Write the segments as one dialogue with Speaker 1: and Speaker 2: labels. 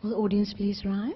Speaker 1: Will the audience please rise?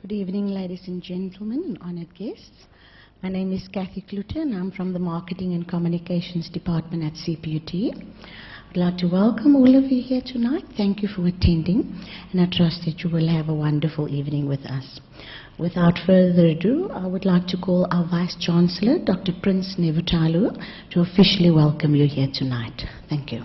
Speaker 1: Good evening, ladies and gentlemen and honored guests. My name is Kathy Kluter and I'm from the Marketing and Communications Department at CPUT. I'd like to welcome all of you here tonight. Thank you for attending, and I trust that you will have a wonderful evening with us. Without further ado, I would like to call our Vice Chancellor, Dr. Prince Nevutalu, to officially welcome you here tonight. Thank you.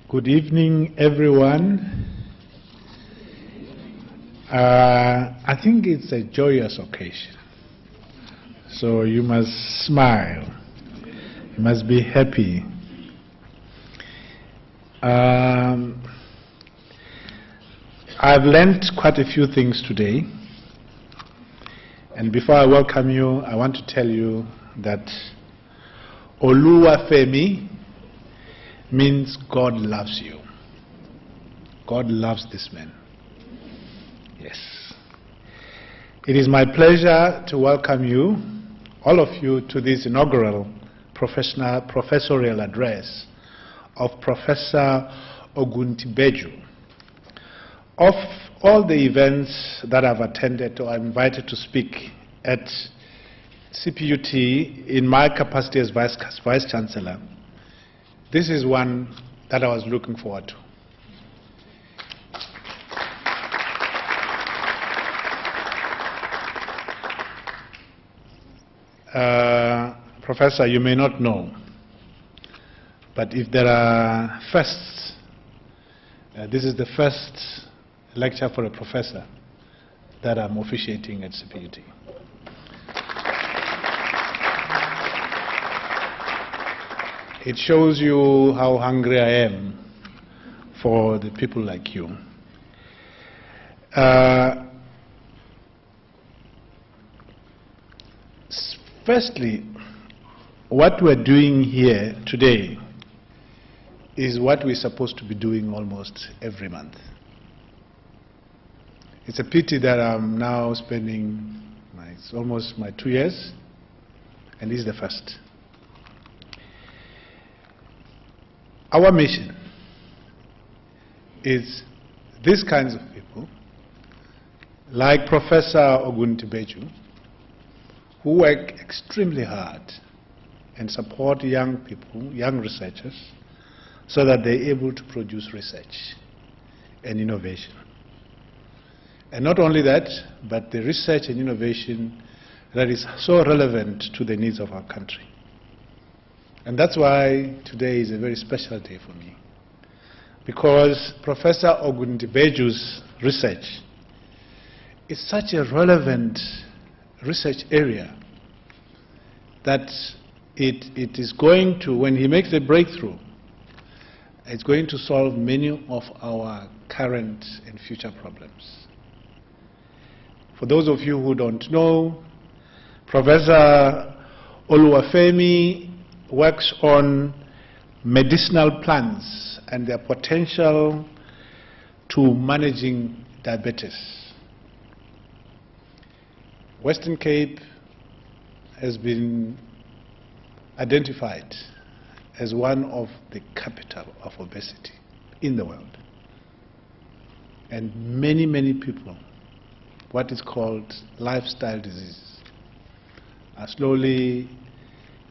Speaker 2: Good evening, everyone. I think it's a joyous occasion, so you must smile, you must be happy. I've learned quite a few things today, and before I welcome you, I want to tell you that Oluwafemi means God loves you. God loves this man. Yes. It is my pleasure to welcome you, all of you, to this inaugural professorial address of Professor Oguntibeju. Of all the events that I've attended or I'm invited to speak at CPUT in my capacity as Vice Chancellor, this is one that I was looking forward to. Professor, you may not know, but if there are firsts, this is the first lecture for a professor that I'm officiating at CPUT. It shows you how hungry I am for the people like you. Firstly, what we're doing here today is what we're supposed to be doing almost every month. It's a pity that I'm now spending almost my 2 years, and this is the first. Our mission is these kinds of people, like Professor Oguntibeju, who work extremely hard and support young people, young researchers, so that they're able to produce research and innovation. And not only that, but the research and innovation that is so relevant to the needs of our country. And that's why today is a very special day for me, because Professor Oguntibeju's research is such a relevant research area that it is going to, when he makes a breakthrough, it's going to solve many of our current and future problems. For those of you who don't know, Professor Oluwafemi works on medicinal plants and their potential to managing diabetes. Western Cape has been identified as one of the capital of obesity in the world. And many, many people, what is called lifestyle diseases, are slowly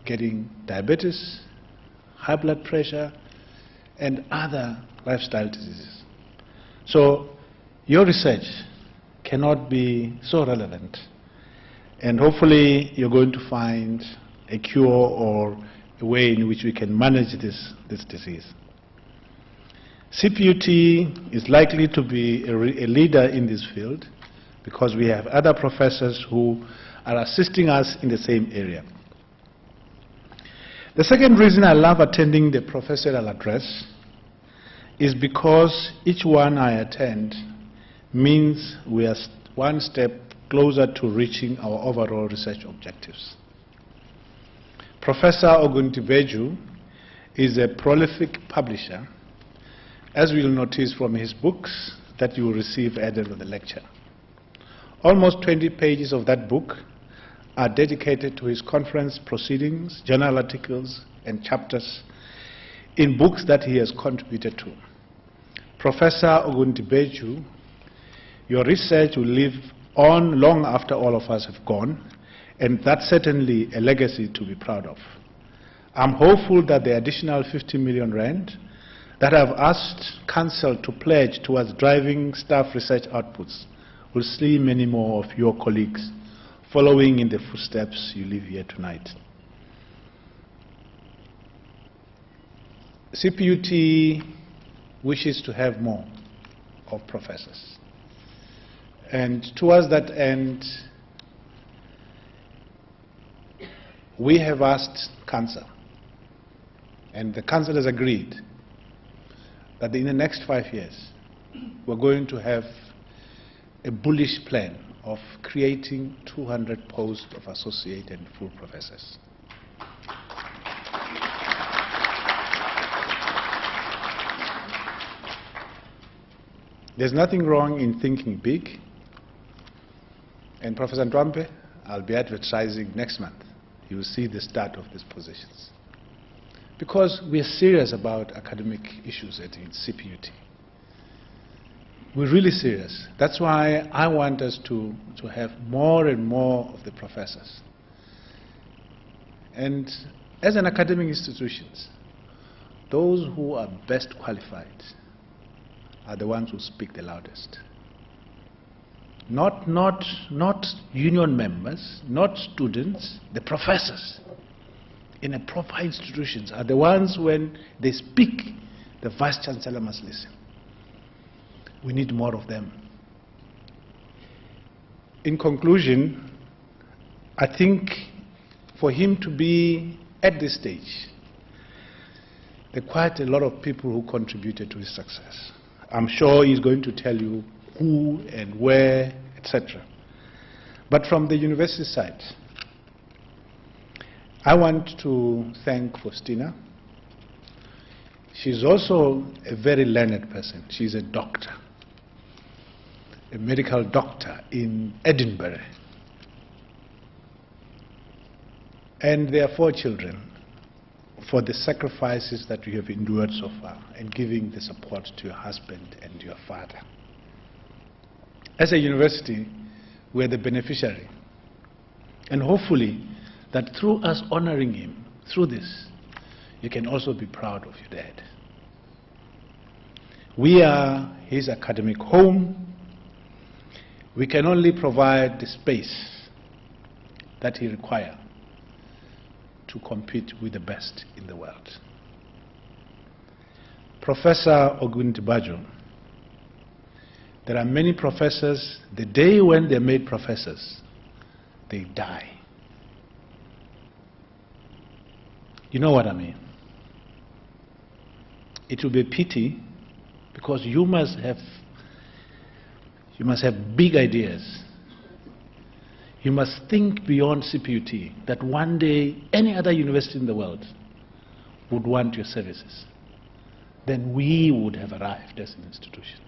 Speaker 2: getting diabetes, high blood pressure, and other lifestyle diseases. So your research cannot be so relevant, and hopefully you're going to find a cure or a way in which we can manage this disease. CPUT is likely to be a leader in this field because we have other professors who are assisting us in the same area. The second reason I love attending the professorial address is because each one I attend means we are one step closer to reaching our overall research objectives. Professor Oguntibeju is a prolific publisher, as we will notice from his books that you will receive at the end of the lecture. Almost 20 pages of that book are dedicated to his conference proceedings, journal articles, and chapters in books that he has contributed to. Professor Oguntibeju, your research will live on long after all of us have gone, and that's certainly a legacy to be proud of. I'm hopeful that the additional 50 million rand that I've asked Council to pledge towards driving staff research outputs will see many more of your colleagues following in the footsteps you leave here tonight. CPUT wishes to have more of professors. And towards that end, we have asked Council, and the Council has agreed that in the next 5 years, we're going to have a bullish plan of creating 200 posts of associate and full professors. There's nothing wrong in thinking big, and Professor Ndwampe, I'll be advertising next month. You will see the start of these positions. Because we are serious about academic issues at CPUT. We're really serious. That's why I want us to have more and more of the professors. And as an academic institution, those who are best qualified are the ones who speak the loudest. Not union members, not students, the professors in a proper institutions are the ones when they speak, the Vice Chancellor must listen. We need more of them. In conclusion, I think for him to be at this stage, there are quite a lot of people who contributed to his success. I'm sure he's going to tell you who and where, etc. But from the university side, I want to thank Faustina. She's also a very learned person. She's a doctor, a medical doctor in Edinburgh. And there are 4 children, for the sacrifices that you have endured so far and giving the support to your husband and your father. As a university, we're the beneficiary. And hopefully that through us honoring him, through this, you can also be proud of your dad. We are his academic home. We can only provide the space that he requires to compete with the best in the world. Professor Oguntibeju, there are many professors, the day when they're made professors, they die. You know what I mean? It will be a pity because you must have big ideas. You must think beyond CPUT, that one day any other university in the world would want your services. Then we would have arrived as an institution.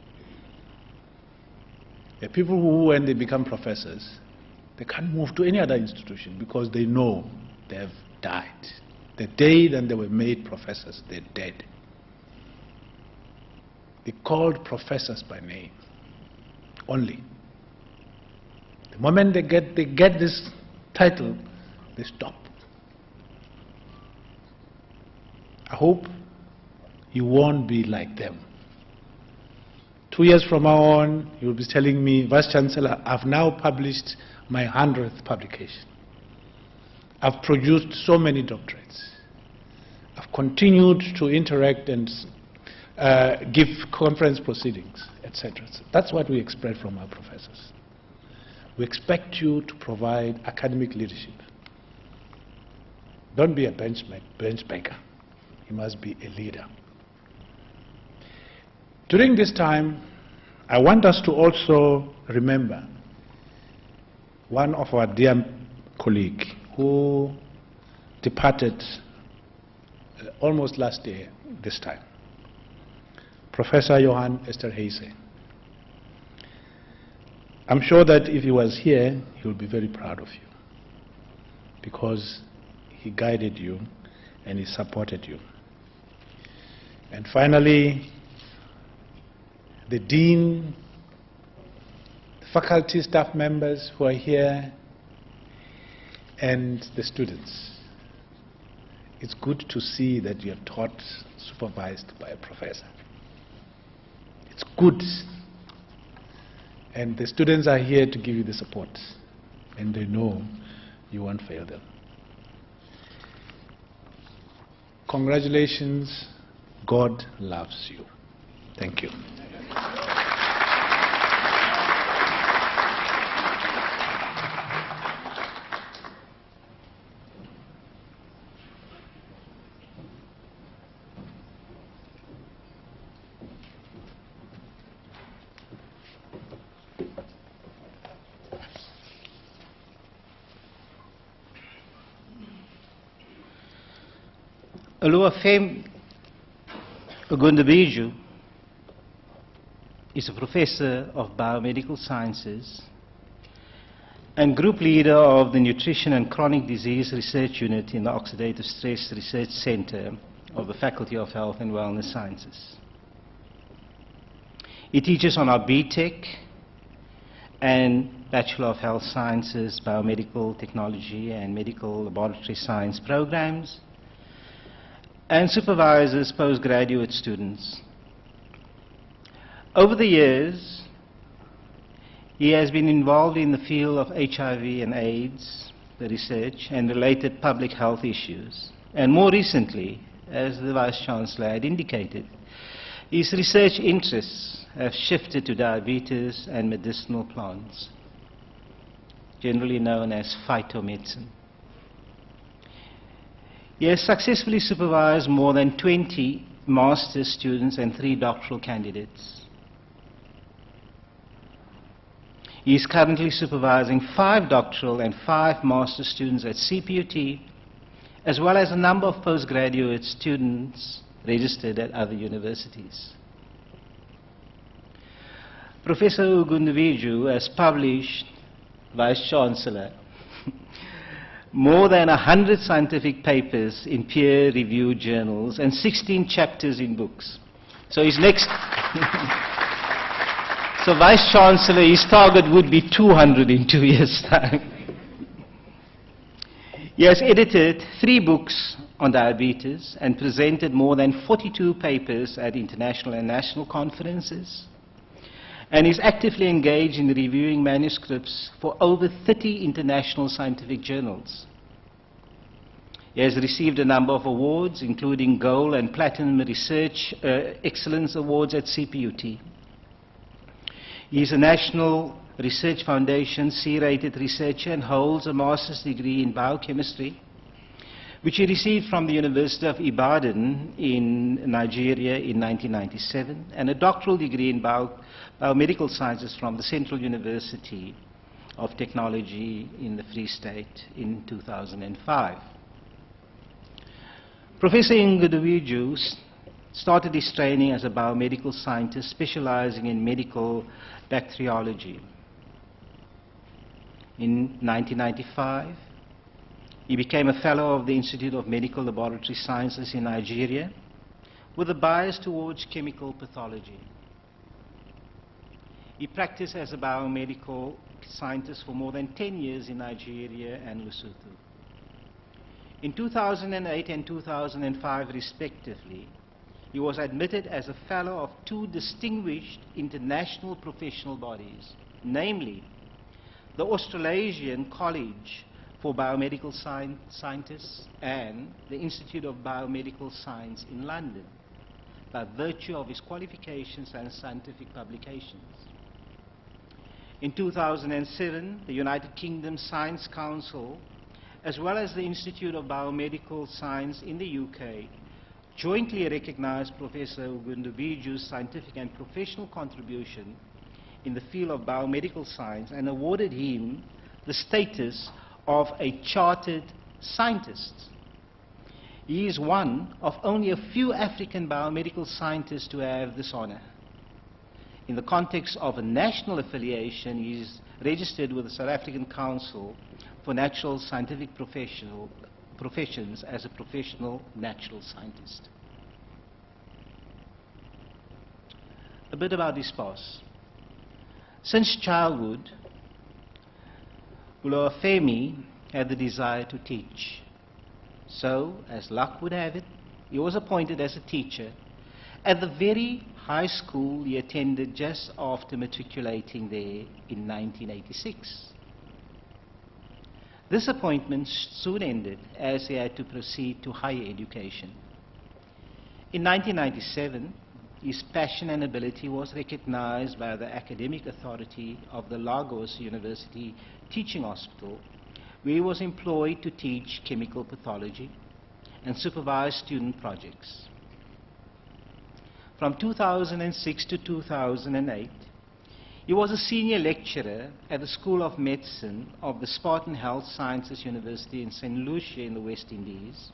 Speaker 2: The people who, when they become professors, They can't move to any other institution because they know they have died. The day that they were made professors, they're dead. They called professors by name only. The moment they get this title, they stop. I hope you won't be like them. 2 years from now on, you'll be telling me, Vice Chancellor, I've now published my 100th publication. I've produced so many doctorates. I've continued to interact and give conference proceedings, etc. That's what we expect from our professors. We expect you to provide academic leadership. Don't be a bench banker. You must be a leader. During this time, I want us to also remember one of our dear colleagues who departed almost last year this time, Professor Johan Esterhuizen. I'm sure that if he was here, he would be very proud of you because he guided you and he supported you. And finally, the dean, the faculty staff members who are here, and the students. It's good to see that you are taught, supervised by a professor. It's good. And the students are here to give you the support, and they know you won't fail them. Congratulations. God loves you. Thank you.
Speaker 3: Oluwafemi Oguntibeju is a professor of biomedical sciences and group leader of the Nutrition and Chronic Disease Research Unit in the Oxidative Stress Research Center of the Faculty of Health and Wellness Sciences. He teaches on our BTech and Bachelor of Health Sciences, Biomedical Technology and Medical Laboratory Science programs, and supervises postgraduate students. Over the years, he has been involved in the field of HIV and AIDS, the research, and related public health issues. And more recently, as the Vice Chancellor had indicated, his research interests have shifted to diabetes and medicinal plants, generally known as phytomedicine. He has successfully supervised more than 20 master's students and 3 doctoral candidates. He is currently supervising 5 doctoral and 5 master's students at CPUT, as well as a number of postgraduate students registered at other universities. Professor Oguntibeju has published, Vice Chancellor, more than 100 scientific papers in peer-reviewed journals and 16 chapters in books. So his next... So Vice Chancellor, his target would be 200 in 2 years' time. He has edited 3 books on diabetes and presented more than 42 papers at international and national conferences, and is actively engaged in reviewing manuscripts for over 30 international scientific journals. He has received a number of awards, including Gold and Platinum Research Excellence Awards at CPUT. He is a National Research Foundation C-rated researcher and holds a master's degree in biochemistry, which he received from the University of Ibadan in Nigeria in 1997, and a doctoral degree in biomedical sciences from the Central University of Technology in the Free State in 2005. Professor Oguntibeju started his training as a biomedical scientist specializing in medical bacteriology. In 1995, he became a fellow of the Institute of Medical Laboratory Sciences in Nigeria, with a bias towards chemical pathology. He practiced as a biomedical scientist for more than 10 years in Nigeria and Lesotho. In 2008 and 2005, respectively, he was admitted as a fellow of two distinguished international professional bodies, namely the Australasian College for Biomedical Scientists and the Institute of Biomedical Science in London, by virtue of his qualifications and scientific publications. In 2007, the United Kingdom Science Council, as well as the Institute of Biomedical Science in the UK, jointly recognized Professor Oguntibeju's scientific and professional contribution in the field of biomedical science and awarded him the status of a chartered scientist. He is one of only a few African biomedical scientists to have this honor. In the context of a national affiliation, he is registered with the South African Council for Natural Scientific Professions as a professional natural scientist. A bit about his past. Since childhood, Oluwafemi had the desire to teach. So, as luck would have it, he was appointed as a teacher at the very high school he attended just after matriculating there in 1986. This appointment soon ended as he had to proceed to higher education. In 1997, his passion and ability was recognized by the academic authority of the Lagos University Teaching Hospital, where he was employed to teach chemical pathology and supervise student projects. From 2006 to 2008, he was a senior lecturer at the School of Medicine of the Spartan Health Sciences University in St. Lucia in the West Indies,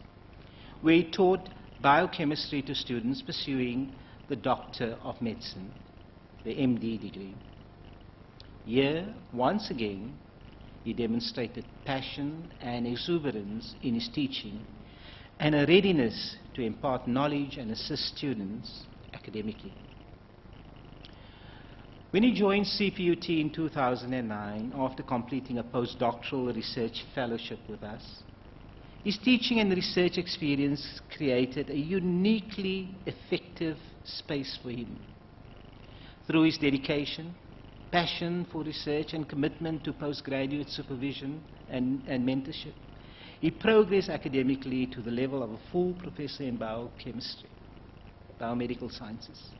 Speaker 3: where he taught biochemistry to students pursuing the Doctor of Medicine, the MD degree. Here, once again, he demonstrated passion and exuberance in his teaching and a readiness to impart knowledge and assist students academically. When he joined CPUT in 2009, after completing a postdoctoral research fellowship with us, his teaching and research experience created a uniquely effective space for him. Through his dedication, passion for research and commitment to postgraduate supervision and mentorship, he progressed academically to the level of a full professor in biochemistry, biomedical sciences.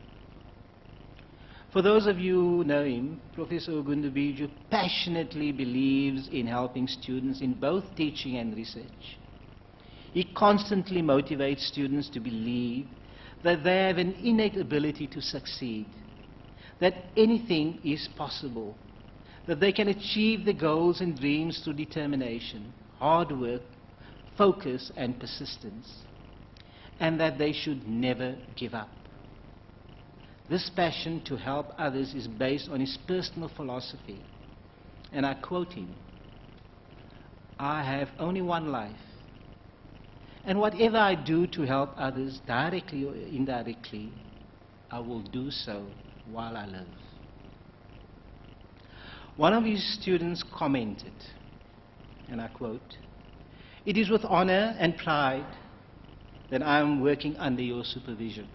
Speaker 3: For those of you who know him, Professor Oguntibeju passionately believes in helping students in both teaching and research. He constantly motivates students to believe that they have an innate ability to succeed, that anything is possible, that they can achieve their goals and dreams through determination, hard work, focus, and persistence, and that they should never give up. This passion to help others is based on his personal philosophy, and I quote him, "I have only one life, and whatever I do to help others, directly or indirectly, I will do so while I live." One of his students commented, and I quote, "It is with honor and pride that I am working under your supervision.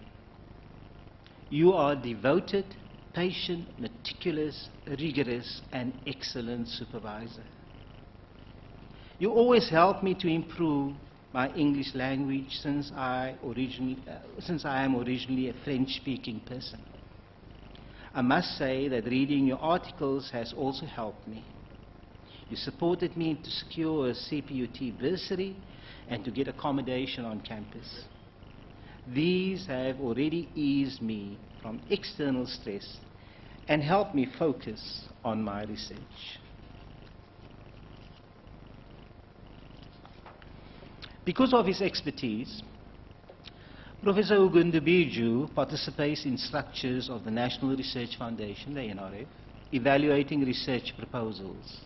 Speaker 3: You are a devoted, patient, meticulous, rigorous, and excellent supervisor. You always help me to improve my English language since I am originally a French-speaking person. I must say that reading your articles has also helped me. You supported me to secure a CPUT bursary and to get accommodation on campus. These have already eased me from external stress and helped me focus on my research." Because of his expertise, Professor Oguntibeju participates in structures of the National Research Foundation, the NRF, evaluating research proposals.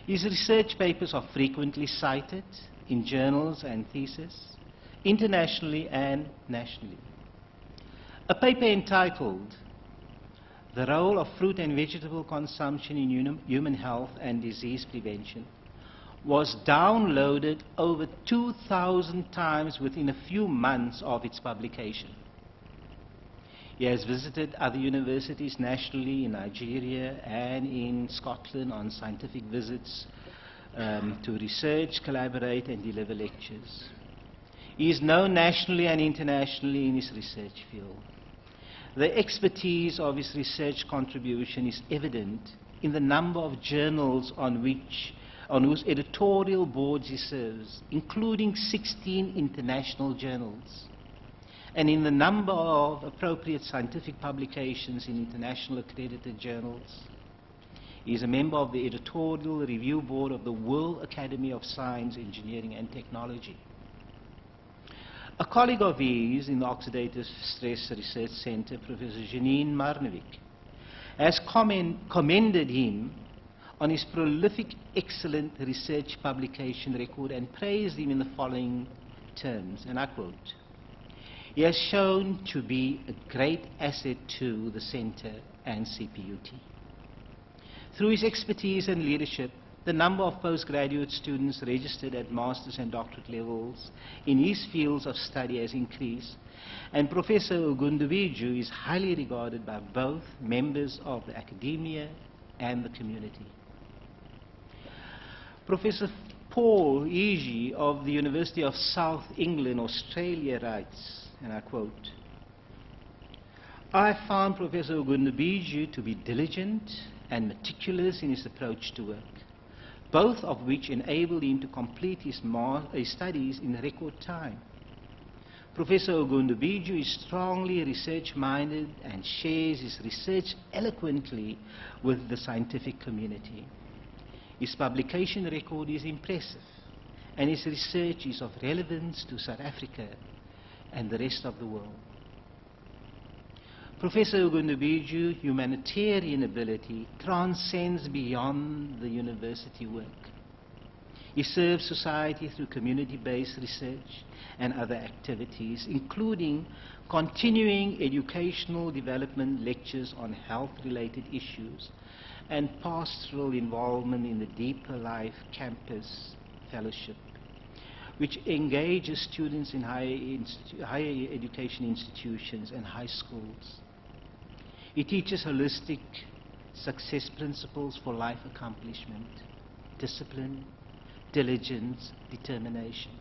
Speaker 3: His research papers are frequently cited in journals and theses, internationally and nationally. A paper entitled "The Role of Fruit and Vegetable Consumption in Human Health and Disease Prevention" was downloaded over 2,000 times within a few months of its publication. He has visited other universities nationally in Nigeria and in Scotland on scientific visits to research, collaborate and deliver lectures. He is known nationally and internationally in his research field. The expertise of his research contribution is evident in the number of journals on whose editorial boards he serves, including 16 international journals, and in the number of appropriate scientific publications in international accredited journals. He is a member of the editorial review board of the World Academy of Science, Engineering and Technology. A colleague of his in the Oxidative Stress Research Center, Professor Janine Marnovic, has commended him on his prolific, excellent research publication record and praised him in the following terms, and I quote, "He has shown to be a great asset to the Center and CPUT. Through his expertise and leadership, the number of postgraduate students registered at master's and doctorate levels in his fields of study has increased, and Professor Oguntibeju is highly regarded by both members of the academia and the community." Professor Paul Egie of the University of South England, Australia writes, and I quote, "I found Professor Oguntibeju to be diligent and meticulous in his approach to work, both of which enabled him to complete his studies in record time. Professor Oguntibeju is strongly research-minded and shares his research eloquently with the scientific community. His publication record is impressive, and his research is of relevance to South Africa and the rest of the world. Professor Oguntibeju's humanitarian ability transcends beyond the university work. He serves society through community-based research and other activities, including continuing educational development lectures on health-related issues and pastoral involvement in the Deeper Life Campus Fellowship, which engages students in higher education institutions and high schools. He teaches holistic success principles for life accomplishment, discipline, diligence, determination,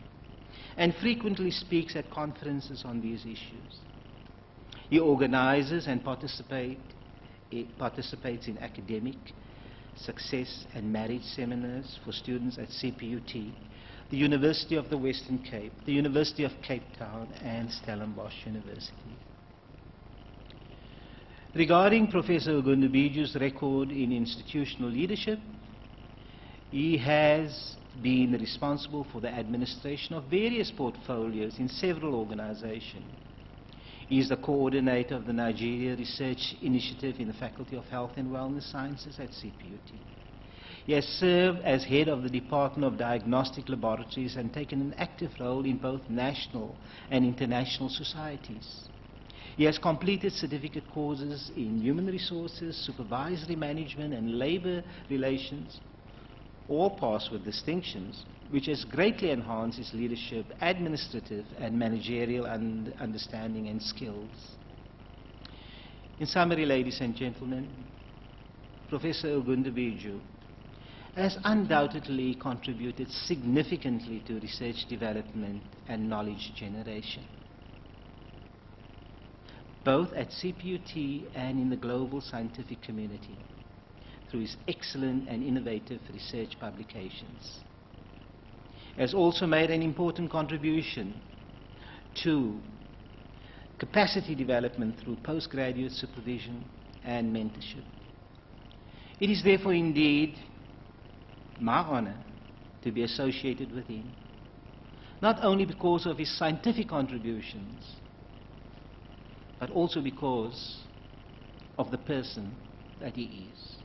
Speaker 3: and frequently speaks at conferences on these issues. He organizes and participates in academic, success and marriage seminars for students at CPUT, the University of the Western Cape, the University of Cape Town, and Stellenbosch University. Regarding Professor Oguntibeju's record in institutional leadership, he has been responsible for the administration of various portfolios in several organizations. He is the coordinator of the Nigeria Research Initiative in the Faculty of Health and Wellness Sciences at CPUT. He has served as head of the Department of Diagnostic Laboratories and taken an active role in both national and international societies. He has completed certificate courses in human resources, supervisory management, and labor relations, all passed with distinctions, which has greatly enhanced his leadership, administrative and managerial understanding and skills. In summary, ladies and gentlemen, Professor Oguntibeju has undoubtedly contributed significantly to research development and knowledge generation, both at CPUT and in the global scientific community, through his excellent and innovative research publications. He has also made an important contribution to capacity development through postgraduate supervision and mentorship. It is therefore indeed my honor to be associated with him, not only because of his scientific contributions, but also because of the person that he is.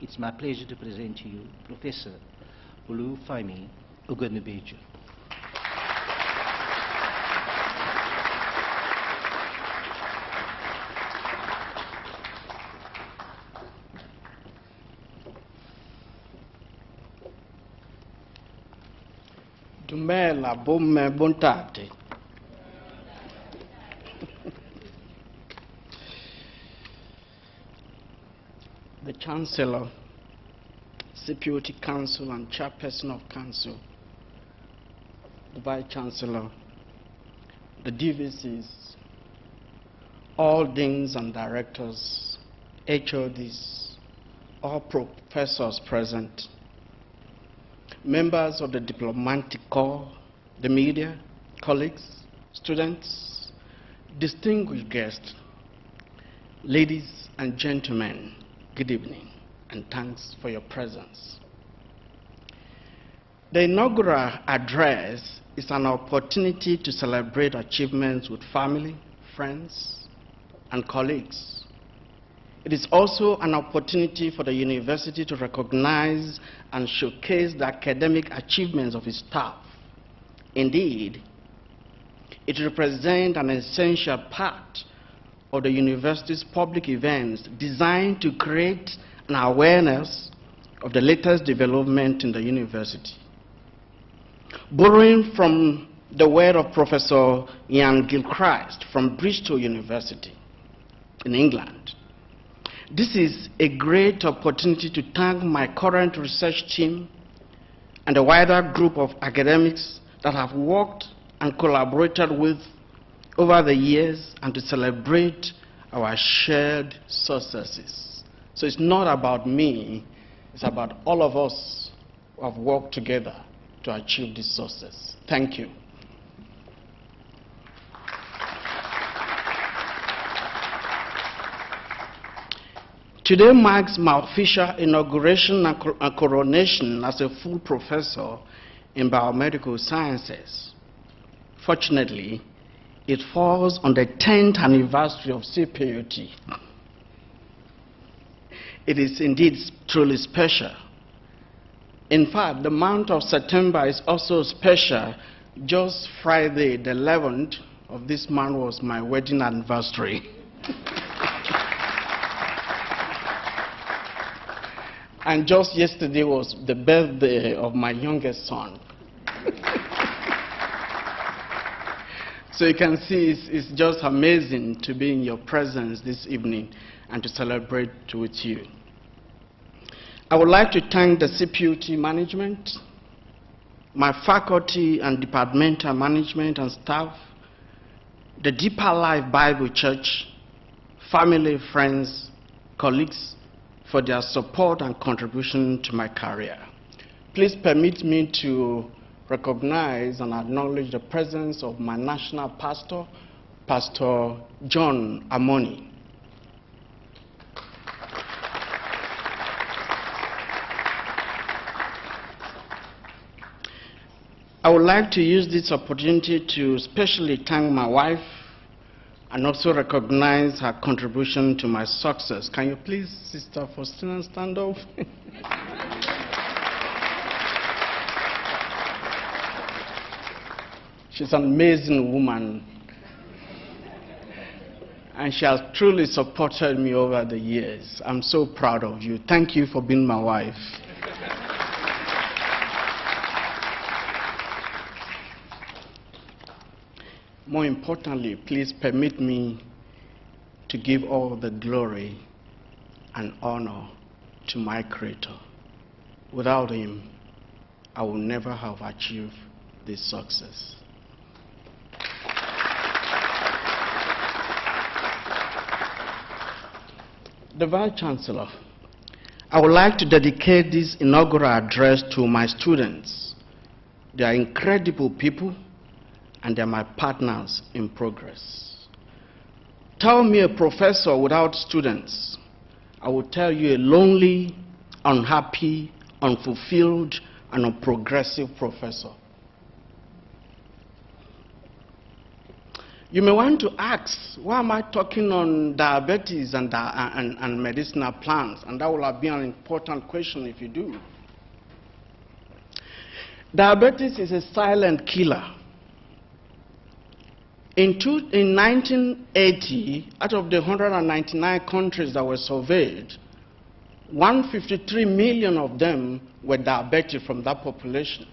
Speaker 3: It's my pleasure to present to you Professor Oluwafemi Oguntibeju.
Speaker 4: Dumela bomme bontate. The Chancellor, Security Council and Chairperson of Council, the Vice Chancellor, the DVCs, all deans and directors, HODs, all professors present, members of the diplomatic corps, the media, colleagues, students, distinguished guests, ladies and gentlemen, good evening and thanks for your presence. The inaugural address is an opportunity to celebrate achievements with family, friends, and colleagues. It is also an opportunity for the university to recognize and showcase the academic achievements of its staff. Indeed, it represents an essential part of the university's public events designed to create an awareness of the latest development in the university. Borrowing from the word of Professor Ian Gilchrist from Bristol University in England, this is a great opportunity to thank my current research team and the wider group of academics that have worked and collaborated with over the years, and to celebrate our shared successes. So it's not about me, it's about all of us who have worked together to achieve this success. Thank you. Today marks my official inauguration and coronation as a full professor in biomedical sciences. Fortunately, it falls on the 10th anniversary of CPUT. It is indeed truly special. In fact, the month of September is also special. Just Friday, the 11th of this month, was my wedding anniversary. And just yesterday was the birthday of my youngest son. So you can see it's just amazing to be in your presence this evening and to celebrate with you. I would like to thank the CPUT management, my faculty and departmental management and staff, the Deeper Life Bible Church, family, friends, colleagues, for their support and contribution to my career. Please permit me to recognize and acknowledge the presence of my national pastor, Pastor John Amoni. I would like to use this opportunity to especially thank my wife and also recognize her contribution to my success. Can you please, Sister Faustina, stand up? She's an amazing woman, and she has truly supported me over the years. I'm so proud of you. Thank you for being my wife. More importantly, please permit me to give all the glory and honor to my Creator. Without Him, I would never have achieved this success. The Vice-Chancellor, I would like to dedicate this inaugural address to my students. They are incredible people, and they are my partners in progress. Tell me a professor without students, I will tell you a lonely, unhappy, unfulfilled, and unprogressive professor. You may want to ask, why am I talking on diabetes and medicinal plants? And that will have been an important question if you do. Diabetes is a silent killer. In 1980, out of the 199 countries that were surveyed, 153 million of them were diabetic from that population.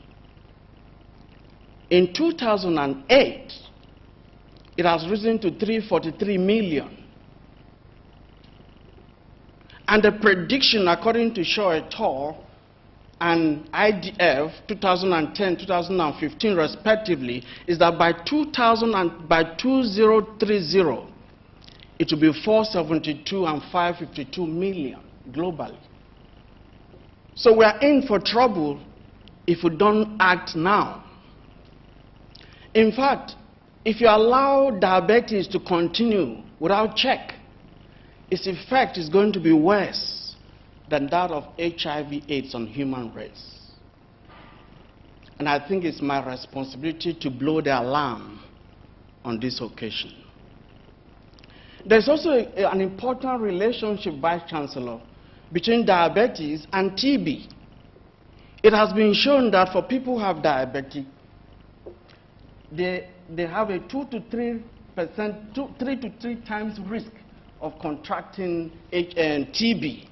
Speaker 4: In 2008, it has risen to 343 million. And the prediction, according to Shaw et al. And IDF 2010-2015 respectively, is that by 2030, it will be 472 and 552 million globally. So we are in for trouble if we don't act now. In fact, if you allow diabetes to continue without check, its effect is going to be worse than that of HIV/AIDS on human race. And I think it's my responsibility to blow the alarm on this occasion. There's also an important relationship, Vice Chancellor, between diabetes and TB. It has been shown that for people who have diabetes, they have a 3 to 3 times risk of contracting TB.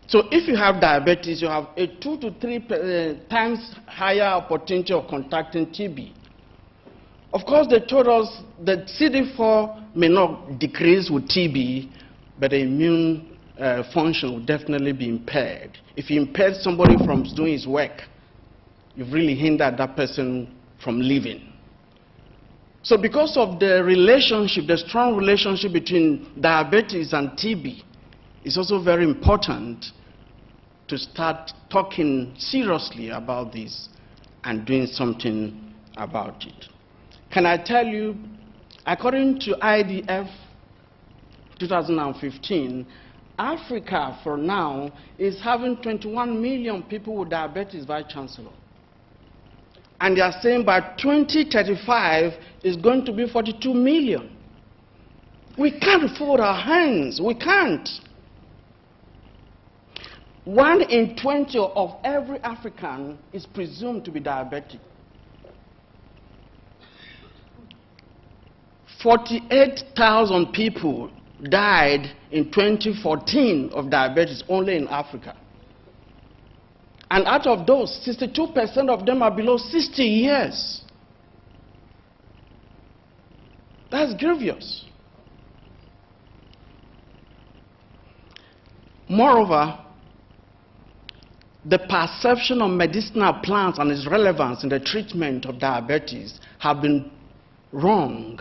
Speaker 4: So if you have diabetes, you have a 2 to 3 times higher opportunity of contracting TB. Of course, they told us that CD4 may not decrease with TB, but the immune function will definitely be impaired. If you impaired somebody from doing his work, you've really hindered that person from living. So because of the relationship, the strong relationship between diabetes and TB, it's also very important to start talking seriously about this and doing something about it. Can I tell you, according to IDF 2015, Africa for now is having 21 million people with diabetes, Vice Chancellor. And they are saying by 2035 is going to be 42 million. We can't fold our hands. We can't. 1 in 20 of every African is presumed to be diabetic. 48,000 people died in 2014 of diabetes only in Africa. And out of those, 62% of them are below 60 years. That's grievous. Moreover, the perception of medicinal plants and its relevance in the treatment of diabetes have been wrong.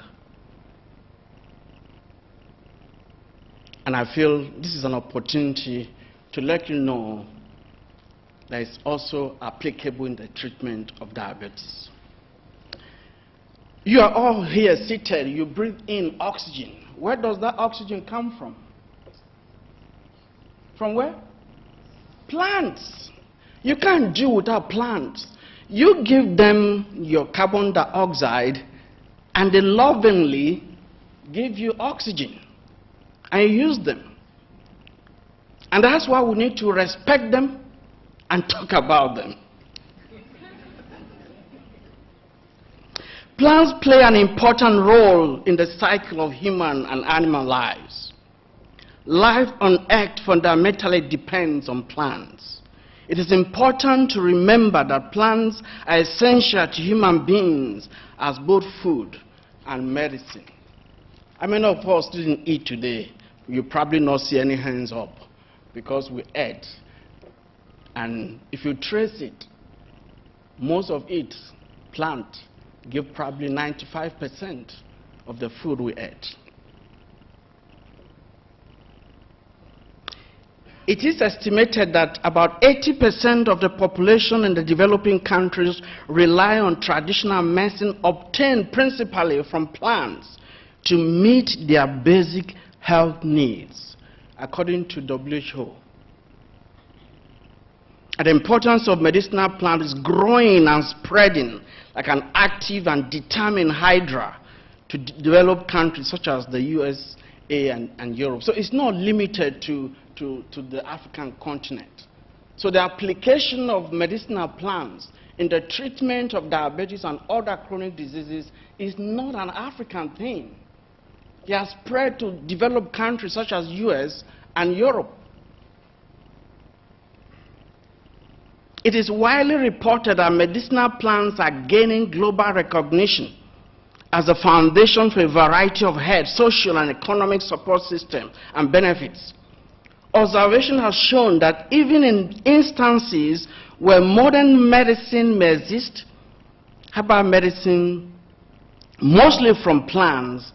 Speaker 4: And I feel this is an opportunity to let you know that it's also applicable in the treatment of diabetes. You are all here seated, you breathe in oxygen. Where does that oxygen come from? From where? Plants. You can't do without plants. You give them your carbon dioxide and they lovingly give you oxygen and you use them. And that's why we need to respect them and talk about them. Plants play an important role in the cycle of human and animal lives. Life on Earth fundamentally depends on plants. It is important to remember that plants are essential to human beings as both food and medicine. How many of us didn't eat today? You probably not see any hands up because we ate. And if you trace it, most of it, plant, give probably 95% of the food we ate. It is estimated that about 80% of the population in the developing countries rely on traditional medicine obtained principally from plants to meet their basic health needs, according to WHO. And the importance of medicinal plants is growing and spreading like an active and determined hydra to developed countries such as the USA and Europe. So it's not limited to the African continent. So the application of medicinal plants in the treatment of diabetes and other chronic diseases is not an African thing. It has spread to developed countries such as US and Europe. It is widely reported that medicinal plants are gaining global recognition as a foundation for a variety of health, social, and economic support systems and benefits. Observation has shown that even in instances where modern medicine may exist, herbal medicine, mostly from plants,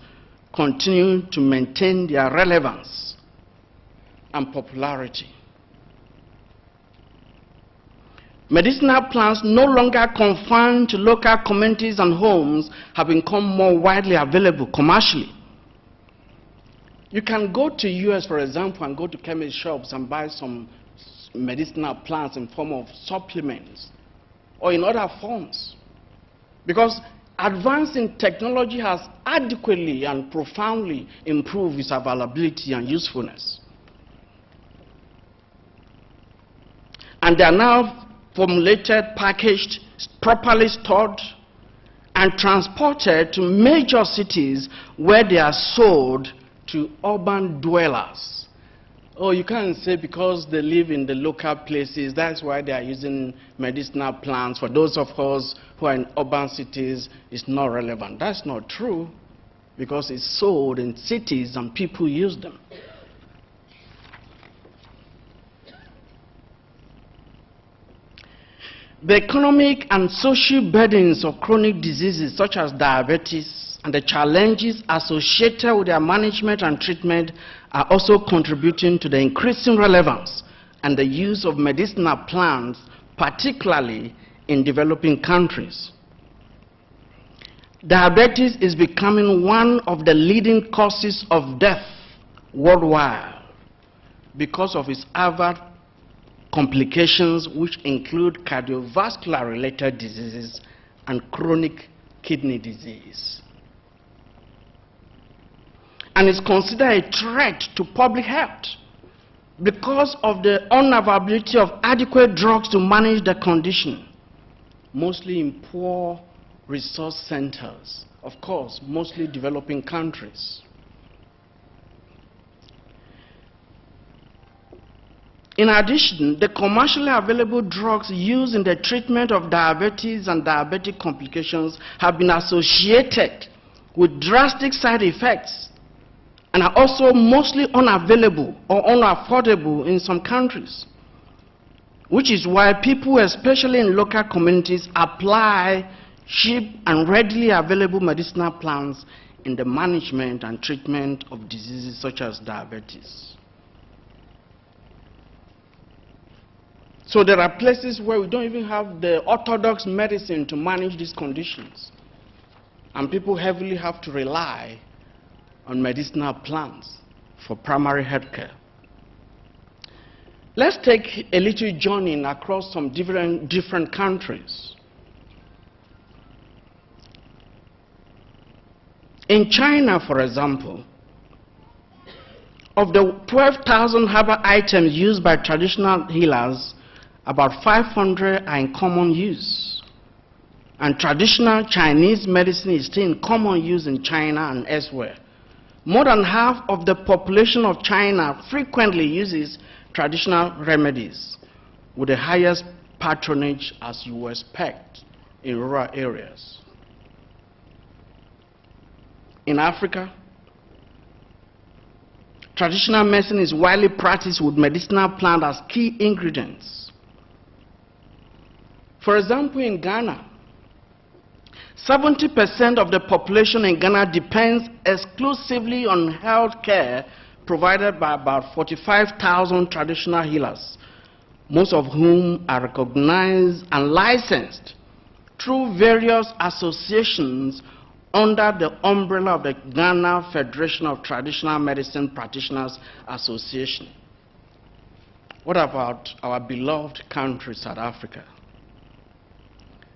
Speaker 4: continue to maintain their relevance and popularity. Medicinal plants, no longer confined to local communities and homes, have become more widely available commercially. You can go to US, for example, and go to chemist shops and buy some medicinal plants in form of supplements or in other forms, because advancing technology has adequately and profoundly improved its availability and usefulness. And they are now formulated, packaged, properly stored, and transported to major cities where they are sold to urban dwellers. Oh, you can't say because they live in the local places, that's why they are using medicinal plants. For those of us who are in urban cities, it's not relevant. That's not true, because it's sold in cities and people use them. The economic and social burdens of chronic diseases such as diabetes and the challenges associated with their management and treatment are also contributing to the increasing relevance and the use of medicinal plants, particularly in developing countries. Diabetes is becoming one of the leading causes of death worldwide because of its overt complications, which include cardiovascular related diseases and chronic kidney disease, and is considered a threat to public health because of the unavailability of adequate drugs to manage the condition, mostly in poor resource centers, of course, mostly developing countries. In addition, the commercially available drugs used in the treatment of diabetes and diabetic complications have been associated with drastic side effects and are also mostly unavailable or unaffordable in some countries, which is why people, especially in local communities, apply cheap and readily available medicinal plants in the management and treatment of diseases such as diabetes. So there are places where we don't even have the orthodox medicine to manage these conditions, and people heavily have to rely on medicinal plants for primary health care. Let's take a little journey across some different countries. In China, for example, of the 12,000 herbal items used by traditional healers, about 500 are in common use. And traditional Chinese medicine is still in common use in China and elsewhere. More than half of the population of China frequently uses traditional remedies, with the highest patronage, as you would expect, in rural areas. In Africa, traditional medicine is widely practiced with medicinal plants as key ingredients. For example, in Ghana, 70% of the population in Ghana depends exclusively on health care provided by about 45,000 traditional healers, most of whom are recognized and licensed through various associations under the umbrella of the Ghana Federation of Traditional Medicine Practitioners Association, What about our beloved country, South Africa?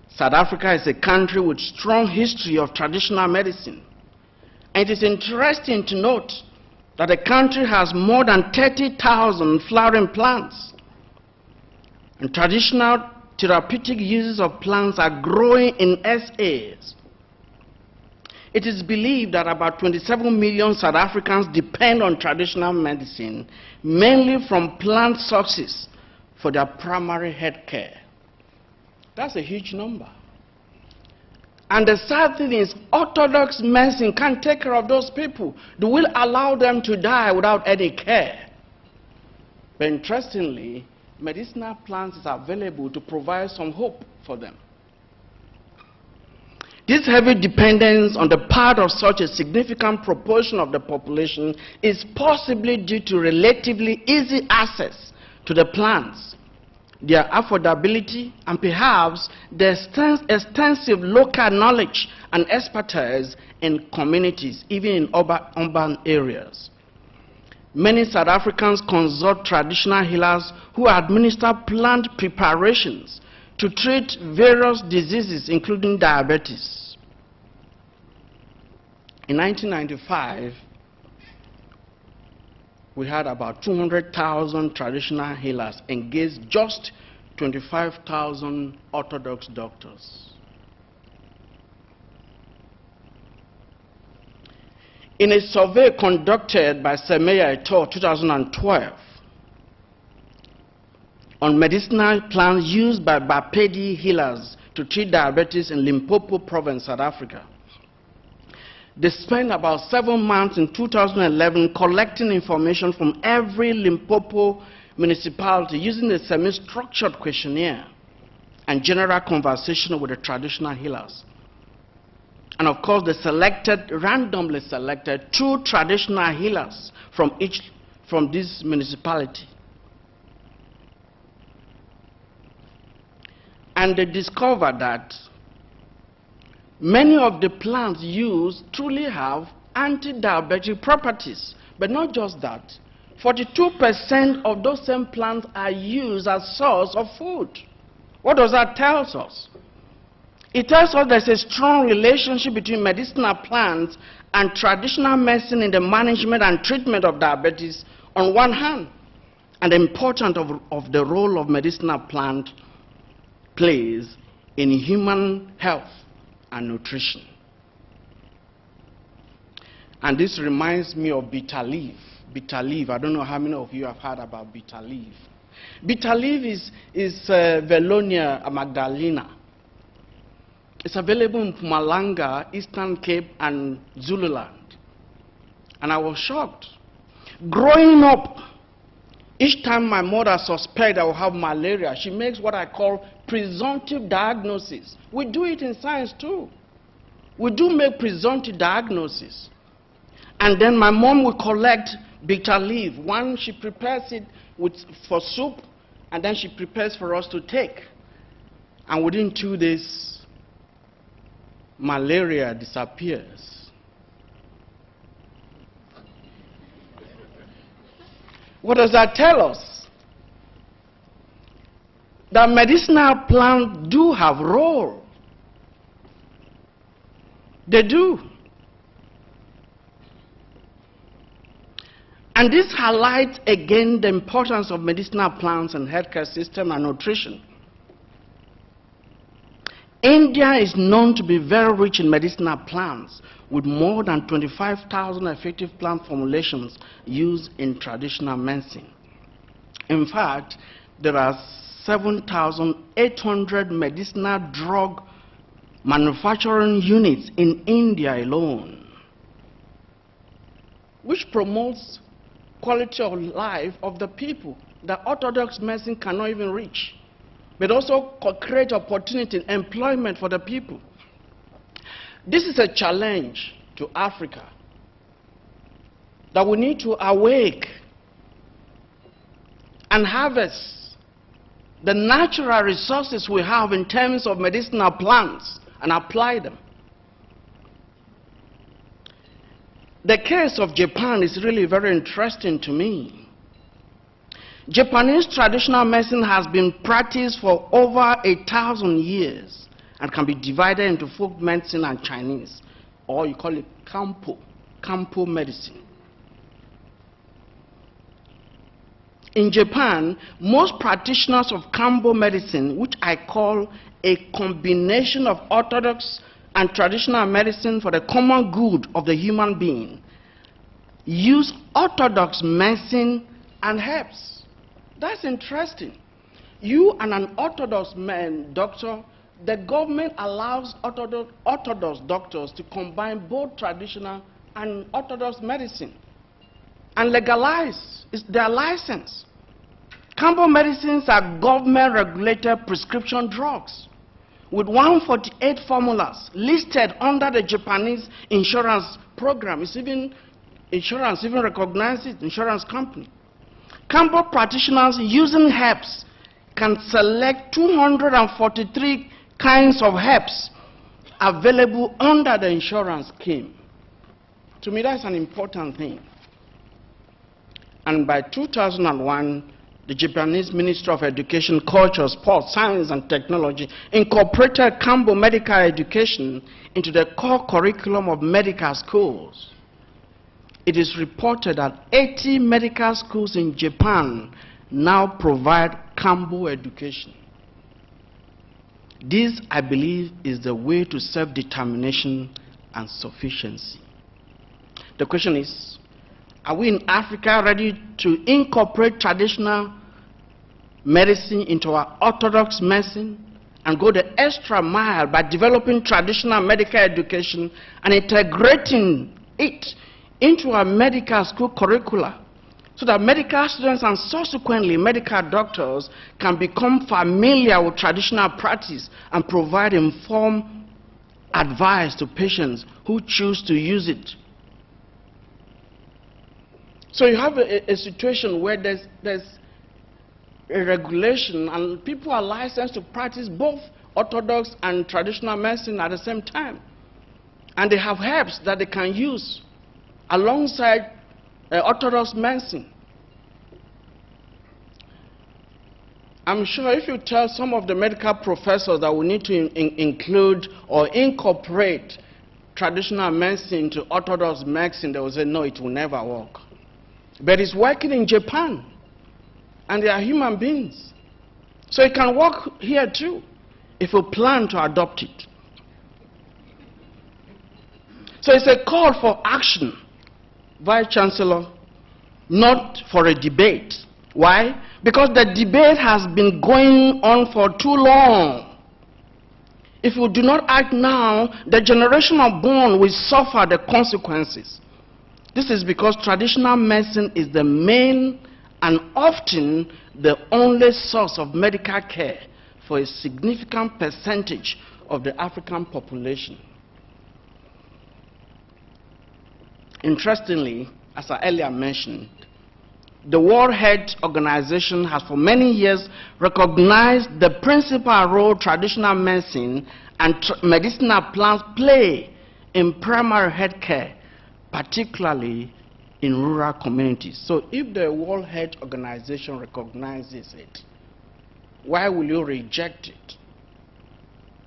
Speaker 4: South Africa is a country with strong history of traditional medicine. And it is interesting to note that the country has more than 30,000 flowering plants. And traditional therapeutic uses of plants are growing in SAs. It is believed that about 27 million South Africans depend on traditional medicine, mainly from plant sources, for their primary health care. That's a huge number. And the sad thing is, orthodox medicine can't take care of those people. They will allow them to die without any care. But interestingly, medicinal plants is available to provide some hope for them. This heavy dependence on the part of such a significant proportion of the population is possibly due to relatively easy access to the plants, their affordability, and perhaps the extensive local knowledge and expertise in communities, even in urban areas. Many South Africans consult traditional healers who administer plant preparations to treat various diseases, including diabetes. In 1995, we had about 200,000 traditional healers engaged just 25,000 orthodox doctors. In a survey conducted by Semeya et al. 2012 on medicinal plants used by Bapedi healers to treat diabetes in Limpopo province, South Africa, they spent about 7 months in 2011 collecting information from every Limpopo municipality using a semi-structured questionnaire and general conversation with the traditional healers. And of course, they randomly selected 2 traditional healers from this municipality. And they discovered that many of the plants used truly have anti-diabetic properties. But not just that, 42% of those same plants are used as source of food. What does that tell us? It tells us there's a strong relationship between medicinal plants and traditional medicine in the management and treatment of diabetes on one hand, and the importance of the role of medicinal plant plays in human health and nutrition. And this reminds me of bitter leaf. Bitter leaf, I don't know how many of you have heard about bitter leaf. Bitter leaf is Velonia magdalena. It's available in Mpumalanga, Eastern Cape, and Zululand. And I was shocked. Growing up, each time my mother suspected I would have malaria, she makes what I call presumptive diagnosis. We do it in science too. We do make presumptive diagnosis. And then my mom will collect bitter leaf. One, she prepares it for soup, and then she prepares for us to take. And within 2 days, malaria disappears. What does that tell us? That medicinal plants do have a role. They do. And this highlights again the importance of medicinal plants and healthcare system and nutrition. India is known to be very rich in medicinal plants, with more than 25,000 effective plant formulations used in traditional medicine. In fact, there are 7,800 medicinal drug manufacturing units in India alone, which promotes quality of life of the people that orthodox medicine cannot even reach, but also create opportunity, employment for the people. This is a challenge to Africa that we need to awake and harvest the natural resources we have in terms of medicinal plants and apply them. The case of Japan is really very interesting to me. Japanese traditional medicine has been practiced for over 1,000 years and can be divided into folk medicine and Chinese, or you call it Kampo medicine. In Japan, most practitioners of Kampo medicine, which I call a combination of orthodox and traditional medicine for the common good of the human being, use orthodox medicine and herbs. That's interesting. You and an orthodox doctor, the government allows orthodox doctors to combine both traditional and orthodox medicine and legalize. It's their license. Kampo medicines are government-regulated prescription drugs with 148 formulas listed under the Japanese insurance program. Insurance even recognizes insurance company. Kampo practitioners using herbs can select 243 kinds of herbs available under the insurance scheme. To me, that's an important thing. And by 2001, the Japanese Ministry of Education, Culture, Sport, Science and Technology incorporated Kampo medical education into the core curriculum of medical schools. It is reported that 80 medical schools in Japan now provide Kampo education. This, I believe, is the way to self-determination and sufficiency. The question is, are we in Africa ready to incorporate traditional medicine into our orthodox medicine and go the extra mile by developing traditional medical education and integrating it into our medical school curricula so that medical students and subsequently medical doctors can become familiar with traditional practice and provide informed advice to patients who choose to use it? So you have a situation where there's a regulation and people are licensed to practice both orthodox and traditional medicine at the same time. And they have herbs that they can use alongside orthodox medicine. I'm sure if you tell some of the medical professors that we need to include or incorporate traditional medicine into orthodox medicine, they will say, no, it will never work. But it's working in Japan, and they are human beings. So it can work here too, if we plan to adopt it. So it's a call for action, Vice Chancellor, not for a debate. Why? Because the debate has been going on for too long. If we do not act now, the generation unborn will suffer the consequences. This is because traditional medicine is the main and often the only source of medical care for a significant percentage of the African population. Interestingly, as I earlier mentioned, the World Health Organization has for many years recognized the principal role traditional medicine and medicinal plants play in primary health care, particularly in rural communities. So if the World Health Organization recognizes it, why will you reject it?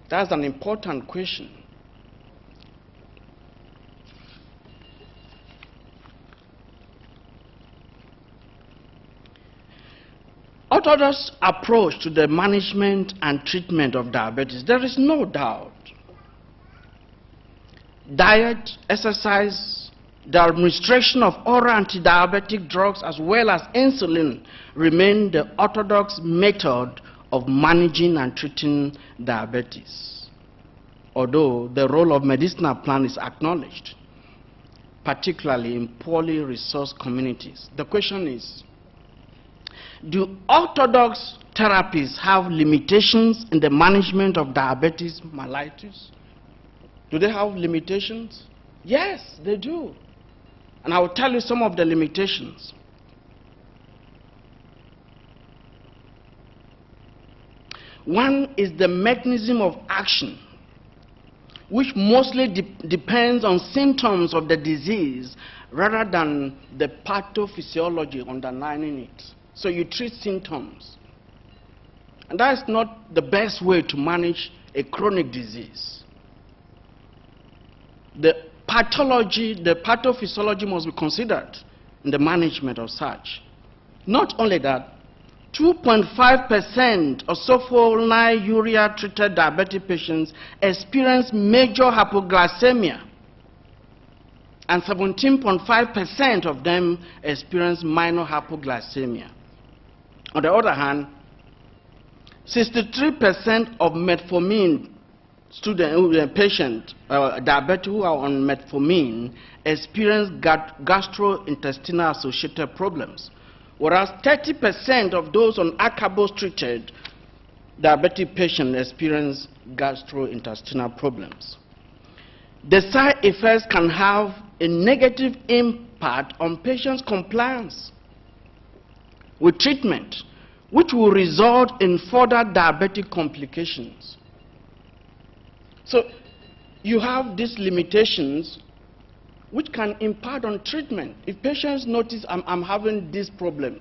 Speaker 4: That's an important question. Orthodox approach to the management and treatment of diabetes, there is no doubt. Diet, exercise, the administration of oral anti-diabetic drugs as well as insulin remain the orthodox method of managing and treating diabetes. Although the role of medicinal plant is acknowledged, particularly in poorly resourced communities. The question is, do orthodox therapies have limitations in the management of diabetes mellitus? Do they have limitations? Yes, they do. And I will tell you some of the limitations. One is the mechanism of action, which mostly depends on symptoms of the disease rather than the pathophysiology underlying it. So you treat symptoms. And that is not the best way to manage a chronic disease. The pathology, the pathophysiology must be considered in the management of such. Not only that, 2.5% of sulfonylurea treated diabetic patients experience major hypoglycemia, and 17.5% of them experience minor hypoglycemia. On the other hand, 63% of metformin patients, diabetic who are on metformin, experience gastrointestinal associated problems, whereas 30% of those on acarbose treated diabetic patients experience gastrointestinal problems. The side effects can have a negative impact on patients' compliance with treatment, which will result in further diabetic complications. So you have these limitations which can impact on treatment. If patients notice I'm having this problem,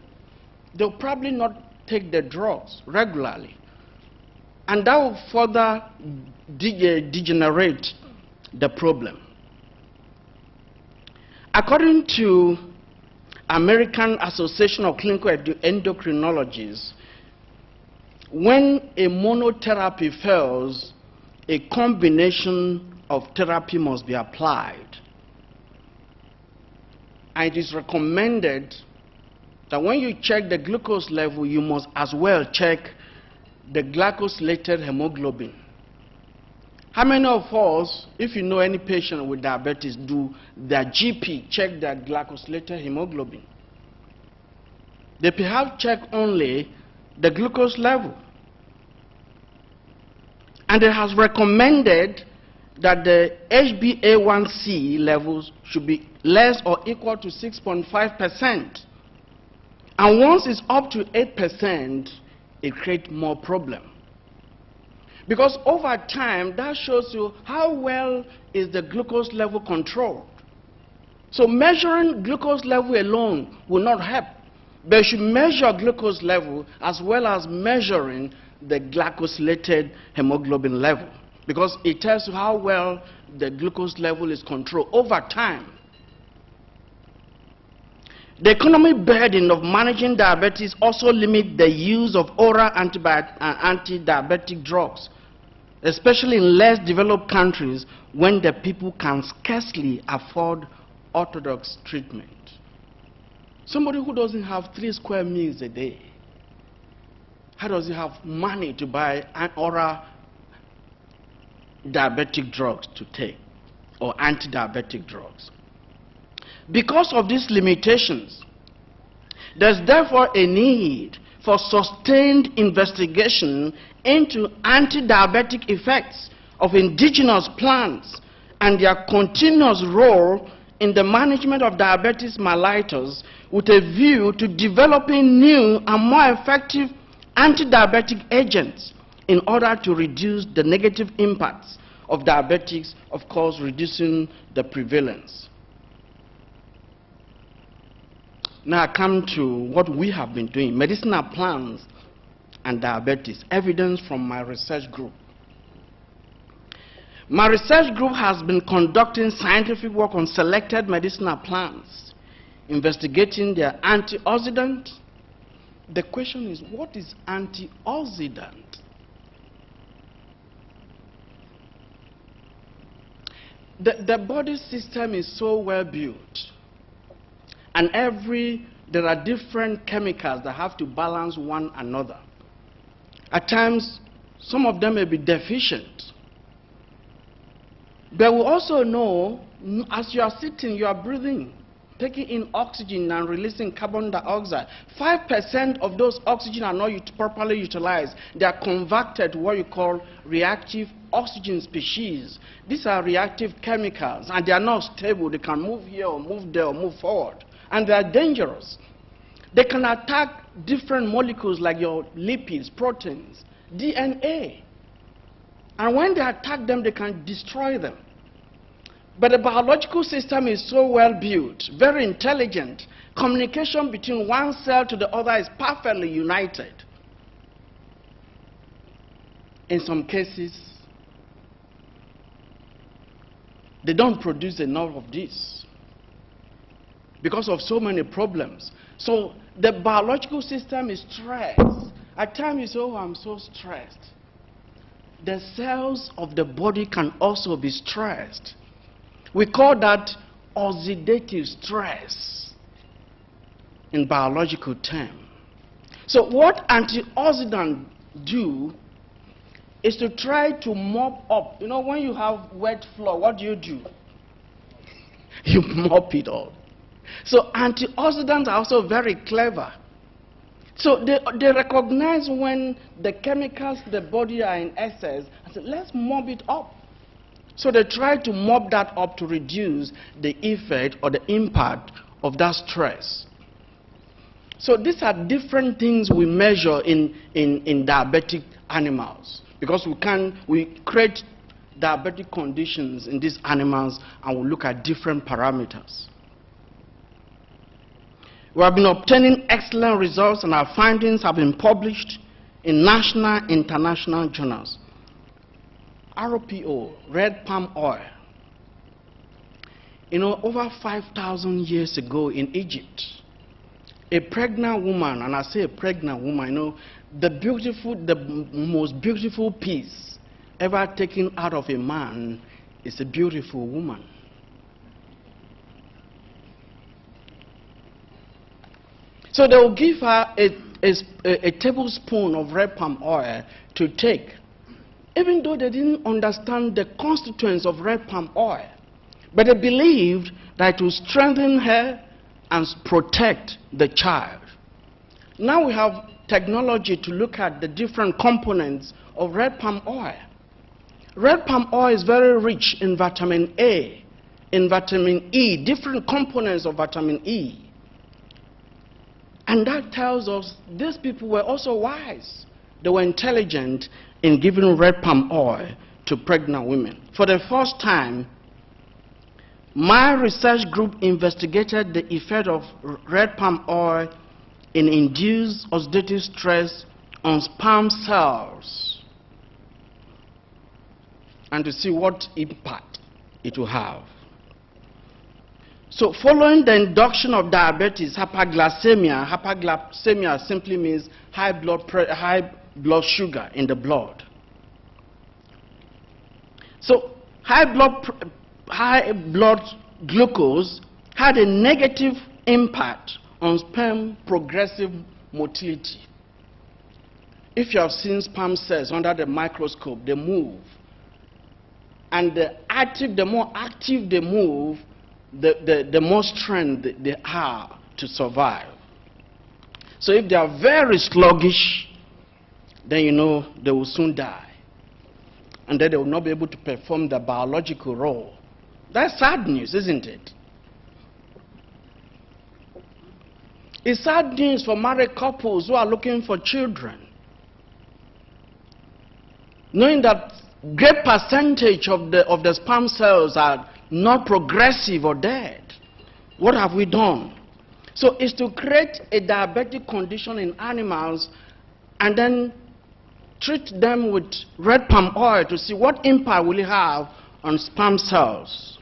Speaker 4: they'll probably not take the drugs regularly. And that will further degenerate the problem. According to American Association of Clinical Endocrinologists, when a monotherapy fails, a combination of therapy must be applied. And it is recommended that when you check the glucose level, you must as well check the glycosylated hemoglobin. How many of us, if you know any patient with diabetes, do their GP check their glycosylated hemoglobin? They perhaps check only the glucose level. And it has recommended that the HbA1c levels should be less or equal to 6.5%. And once it's up to 8%, it creates more problem. Because over time, that shows you how well is the glucose level controlled. So measuring glucose level alone will not help. But you should measure glucose level as well as measuring the glycosylated hemoglobin level, because it tells you how well the glucose level is controlled over time. The economic burden of managing diabetes also limits the use of oral anti-diabetic drugs, especially in less developed countries when the people can scarcely afford orthodox treatment. Somebody who doesn't have 3 square meals a day, how does he have money to buy oral diabetic drugs to take, or anti-diabetic drugs? Because of these limitations, there's therefore a need for sustained investigation into anti-diabetic effects of indigenous plants and their continuous role in the management of diabetes mellitus, with a view to developing new and more effective anti-diabetic agents in order to reduce the negative impacts of diabetics, of course reducing the prevalence. Now I come to what we have been doing, medicinal plants and diabetes, evidence from my research group. My research group has been conducting scientific work on selected medicinal plants, investigating their antioxidant. The question is, what is antioxidant? The body system is so well built, and there are different chemicals that have to balance one another. At times, some of them may be deficient. But we also know, as you are sitting, you are breathing, taking in oxygen and releasing carbon dioxide. 5% of those oxygen are not properly utilized. They are converted to what you call reactive oxygen species. These are reactive chemicals, and they are not stable. They can move here or move there or move forward. And they are dangerous. They can attack different molecules like your lipids, proteins, DNA. And when they attack them, they can destroy them. But the biological system is so well built, very intelligent. Communication between one cell to the other is perfectly united. In some cases, they don't produce enough of this because of so many problems. So the biological system is stressed. At times you say, oh, I'm so stressed. The cells of the body can also be stressed. We call that oxidative stress in biological terms. So what antioxidants do is to try to mop up. You know, when you have wet floor, what do? You mop it up. So antioxidants are also very clever. So they recognize when the chemicals in the body are in excess and say, let's mop it up. So they try to mop that up to reduce the effect or the impact of that stress. So these are different things we measure in diabetic animals, because we create diabetic conditions in these animals and we look at different parameters. We have been obtaining excellent results and our findings have been published in national, international journals. RPO, red palm oil. You know, over 5,000 years ago in Egypt, a pregnant woman, and I say a pregnant woman, you know, the most beautiful piece ever taken out of a man is a beautiful woman. So they will give her a tablespoon of red palm oil to take, even though they didn't understand the constituents of red palm oil. But they believed that it would strengthen her and protect the child. Now we have technology to look at the different components of red palm oil. Red palm oil is very rich in vitamin A, in vitamin E, different components of vitamin E. And that tells us these people were also wise. They were intelligent in giving red palm oil to pregnant women. For the first time, my research group investigated the effect of red palm oil in induced oxidative stress on sperm cells and to see what impact it will have. So following the induction of diabetes, hyperglycemia simply means high blood sugar in the blood. So high blood glucose had a negative impact on sperm progressive motility. If you have seen sperm cells under the microscope, they move. And the more active they move, the more strength they have to survive. So if they are very sluggish, then you know they will soon die. And then they will not be able to perform the biological role. That's sad news, isn't it? It's sad news for married couples who are looking for children, knowing that great percentage of the sperm cells are not progressive or dead. What have we done? So it's to create a diabetic condition in animals and then treat them with red palm oil to see what impact will it have on sperm cells.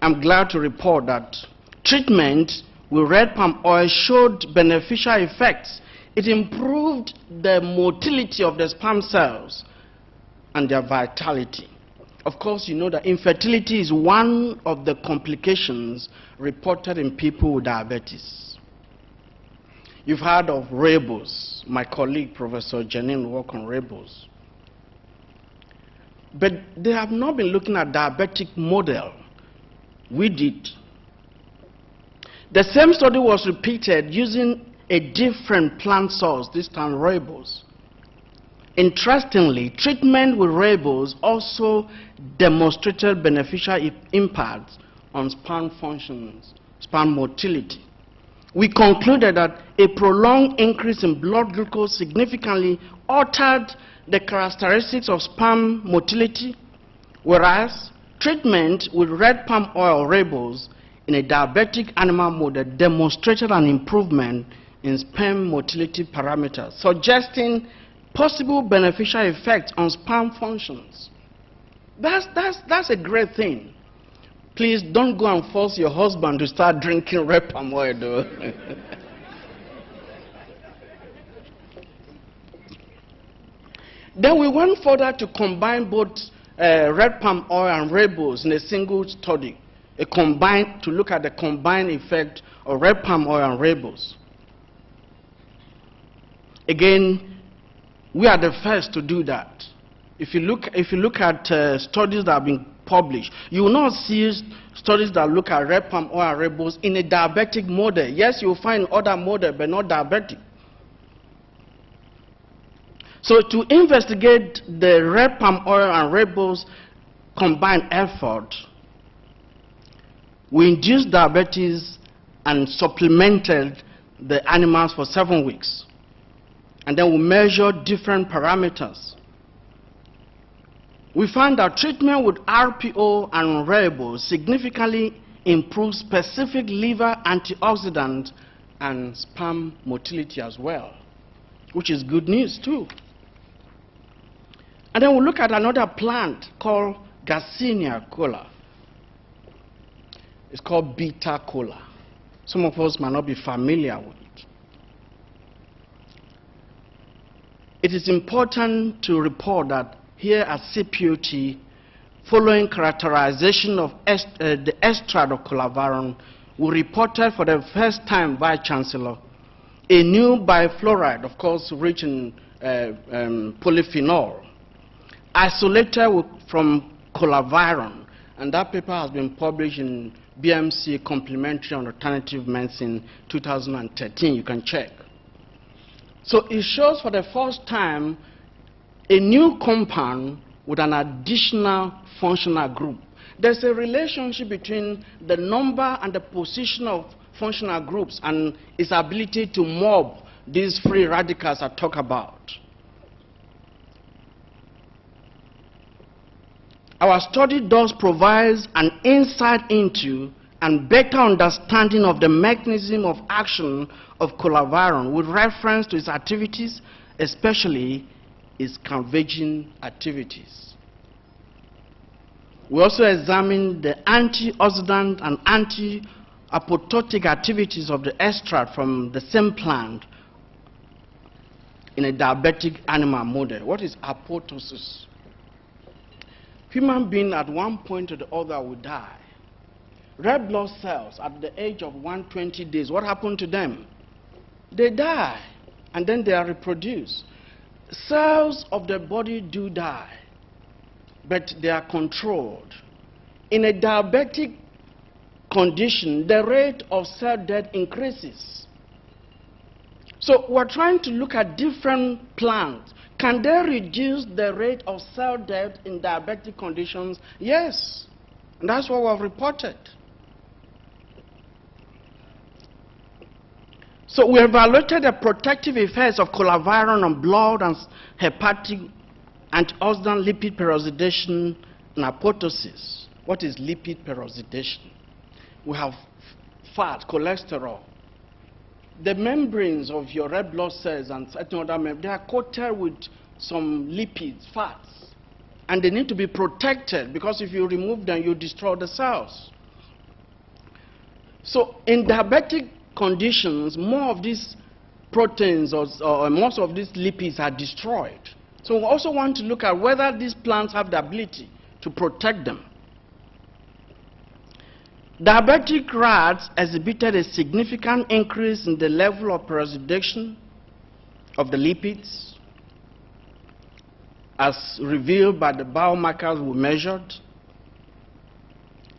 Speaker 4: I'm glad to report that treatment with red palm oil showed beneficial effects. It improved the motility of the sperm cells and their vitality. Of course, you know that infertility is one of the complications reported in people with diabetes. You've heard of rainbows. My colleague, Professor Janine, worked on rainbows. But they have not been looking at diabetic model. We did. The same study was repeated using a different plant source, this time rainbows. Interestingly, treatment with rainbows also demonstrated beneficial impacts on sperm functions, sperm motility. We concluded that a prolonged increase in blood glucose significantly altered the characteristics of sperm motility whereas treatment with red palm oil ribose in a diabetic animal model demonstrated an improvement in sperm motility parameters, suggesting possible beneficial effects on sperm functions. That's a great thing. Please don't go and force your husband to start drinking red palm oil, though. Then we went further to combine both red palm oil and ribose in a single study, to look at the combined effect of red palm oil and ribose. Again, we are the first to do that. If you look at studies that have been published, you will not see studies that look at red palm oil and ribose in a diabetic model. Yes, you will find other models, but not diabetic. So to investigate the red palm oil and ribose combined effort, we induced diabetes and supplemented the animals for 7 weeks. And then we measured different parameters. We found that treatment with RPO and ribose significantly improved specific liver antioxidant and sperm motility as well, which is good news too. And then we look at another plant called Garcinia cola. It's called beta cola. Some of us might not be familiar with it. It is important to report that here at CPUT, following characterization of the extract of colaviron, we reported for the first time, Vice Chancellor, a new bifluoride, of course, rich in polyphenol, isolated from colaviron, and that paper has been published in BMC Complementary and Alternative Medicine 2013. You can check. So it shows for the first time a new compound with an additional functional group. There's a relationship between the number and the position of functional groups and its ability to mob these free radicals I talk about. Our study thus provides an insight into and better understanding of the mechanism of action of colaviron with reference to its activities, especially its converging activities. We also examined the antioxidant and anti-apoptotic activities of the extract from the same plant in a diabetic animal model. What is apoptosis? Human being at one point or the other will die. Red blood cells at the age of 120 days, what happened to them? They die, and then they are reproduced. Cells of the body do die, but they are controlled. In a diabetic condition, the rate of cell death increases. So we're trying to look at different plants. Can they reduce the rate of cell death in diabetic conditions? Yes, and that's what we've reported. So we evaluated the protective effects of colaviron on blood and hepatic antioxidant lipid peroxidation and apoptosis. What is lipid peroxidation? We have fat, cholesterol. The membranes of your red blood cells and certain other membranes, they are coated with some lipids, fats, and they need to be protected because if you remove them, you destroy the cells. So in diabetic conditions, more of these proteins or most of these lipids are destroyed. So we also want to look at whether these plants have the ability to protect them. Diabetic rats exhibited a significant increase in the level of peroxidation of the lipids as revealed by the biomarkers we measured.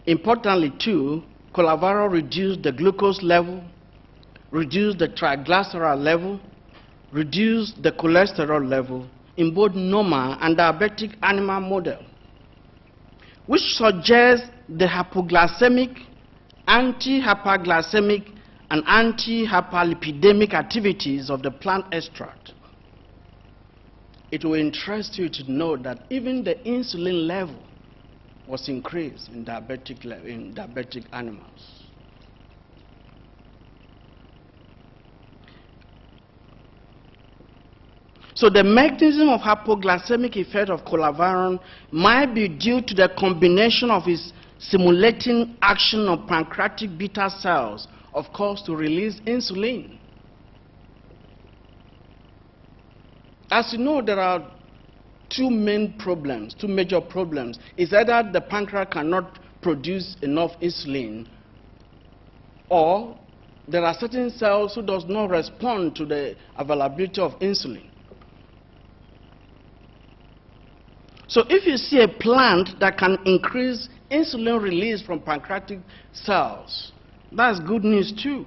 Speaker 4: Importantly too, colaviron reduced the glucose level, reduced the triglyceride level, reduced the cholesterol level in both normal and diabetic animal model, which suggests the hypoglycemic, anti-hyperglycemic, and anti-hyperlipidemic activities of the plant extract. It will interest you to know that even the insulin level was increased in diabetic animals. So the mechanism of hypoglycemic effect of colaviron might be due to the combination of its stimulating action on pancreatic beta cells, of course, to release insulin. As you know, there are two major problems. It's either the pancreas cannot produce enough insulin, or there are certain cells who does not respond to the availability of insulin. So if you see a plant that can increase insulin release from pancreatic cells, that's good news too.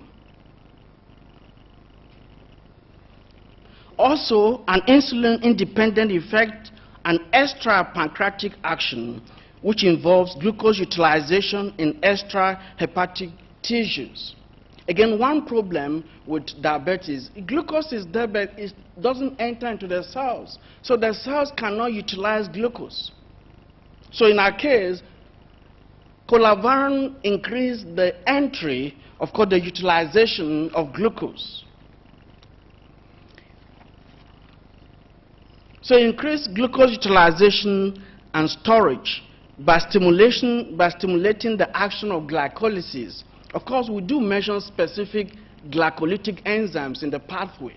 Speaker 4: Also, an insulin-independent effect, an extra pancreatic action, which involves glucose utilization in extra hepatic tissues. Again, one problem with diabetes, glucose is there, but it doesn't enter into the cells. So the cells cannot utilize glucose. So in our case, colaviron increased the entry, of course, the utilization of glucose. So increased glucose utilization and storage by stimulating the action of glycolysis. Of course, we do measure specific glycolytic enzymes in the pathway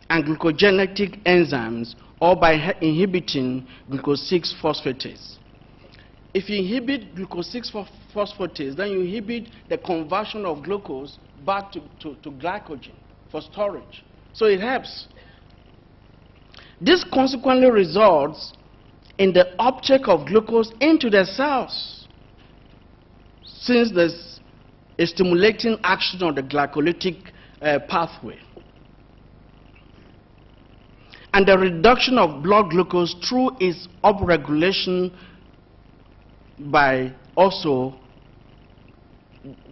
Speaker 4: and glucogenetic enzymes, or by inhibiting glucose 6-phosphatase. If you inhibit glucose 6-phosphatase, then you inhibit the conversion of glucose back to glycogen for storage. So it helps. This consequently results in the uptake of glucose into the cells, since there's a stimulating action on the glycolytic pathway. And the reduction of blood glucose through its upregulation by also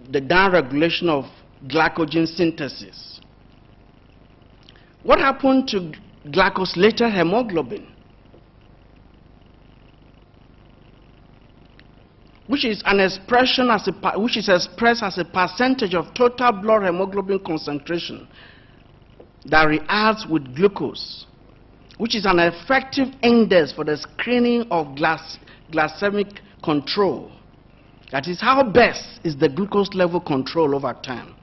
Speaker 4: the downregulation of glycogen synthesis. What happened to glycosylated hemoglobin, which is expressed as a percentage of total blood hemoglobin concentration that reacts with glucose, which is an effective index for the screening of glycemic control. That is, how best is the glucose level control over time.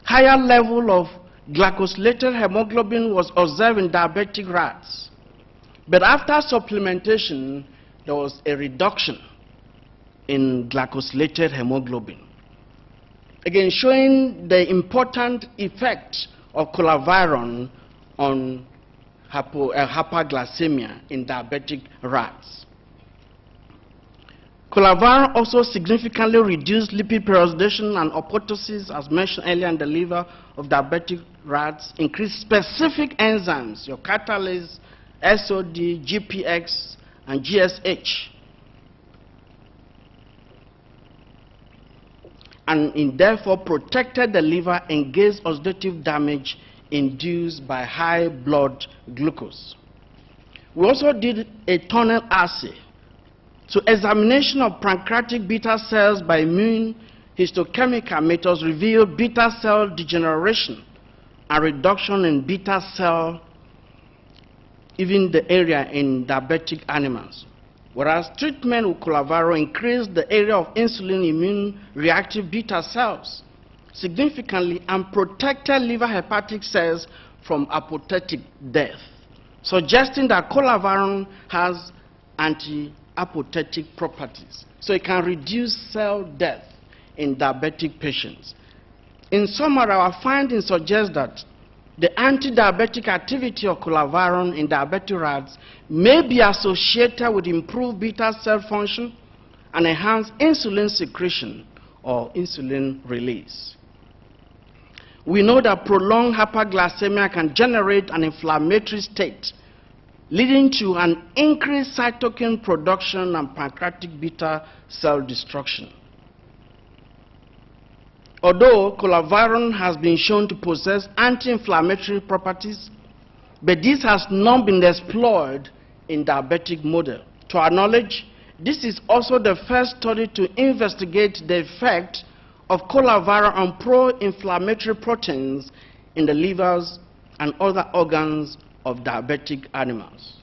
Speaker 4: Higher level of glycosylated hemoglobin was observed in diabetic rats, but after supplementation, there was a reduction in glycosylated hemoglobin. Again, showing the important effect of colaviron on hyperglycemia in diabetic rats. Colaviron also significantly reduced lipid peroxidation and apoptosis, as mentioned earlier, in the liver of diabetic rats, increased specific enzymes, your catalase, SOD, GPX, and GSH. And therefore protected the liver against oxidative damage induced by high blood glucose. We also did a tunnel assay. So examination of pancreatic beta cells by immune histochemical methods revealed beta cell degeneration and reduction in beta cell, even the area in diabetic animals. Whereas treatment with colaviron increased the area of insulin immune reactive beta cells significantly and protected liver hepatic cells from apoptotic death, suggesting that colaviron has anti-apoptotic properties. So it can reduce cell death in diabetic patients. In summary, our findings suggest that the anti-diabetic activity of colaviron in diabetic rats may be associated with improved beta cell function and enhanced insulin secretion or insulin release. We know that prolonged hyperglycemia can generate an inflammatory state, leading to an increased cytokine production and pancreatic beta cell destruction. Although colaviron has been shown to possess anti-inflammatory properties, but this has not been explored in diabetic model. To our knowledge, this is also the first study to investigate the effect of cholera on pro-inflammatory proteins in the livers and other organs of diabetic animals.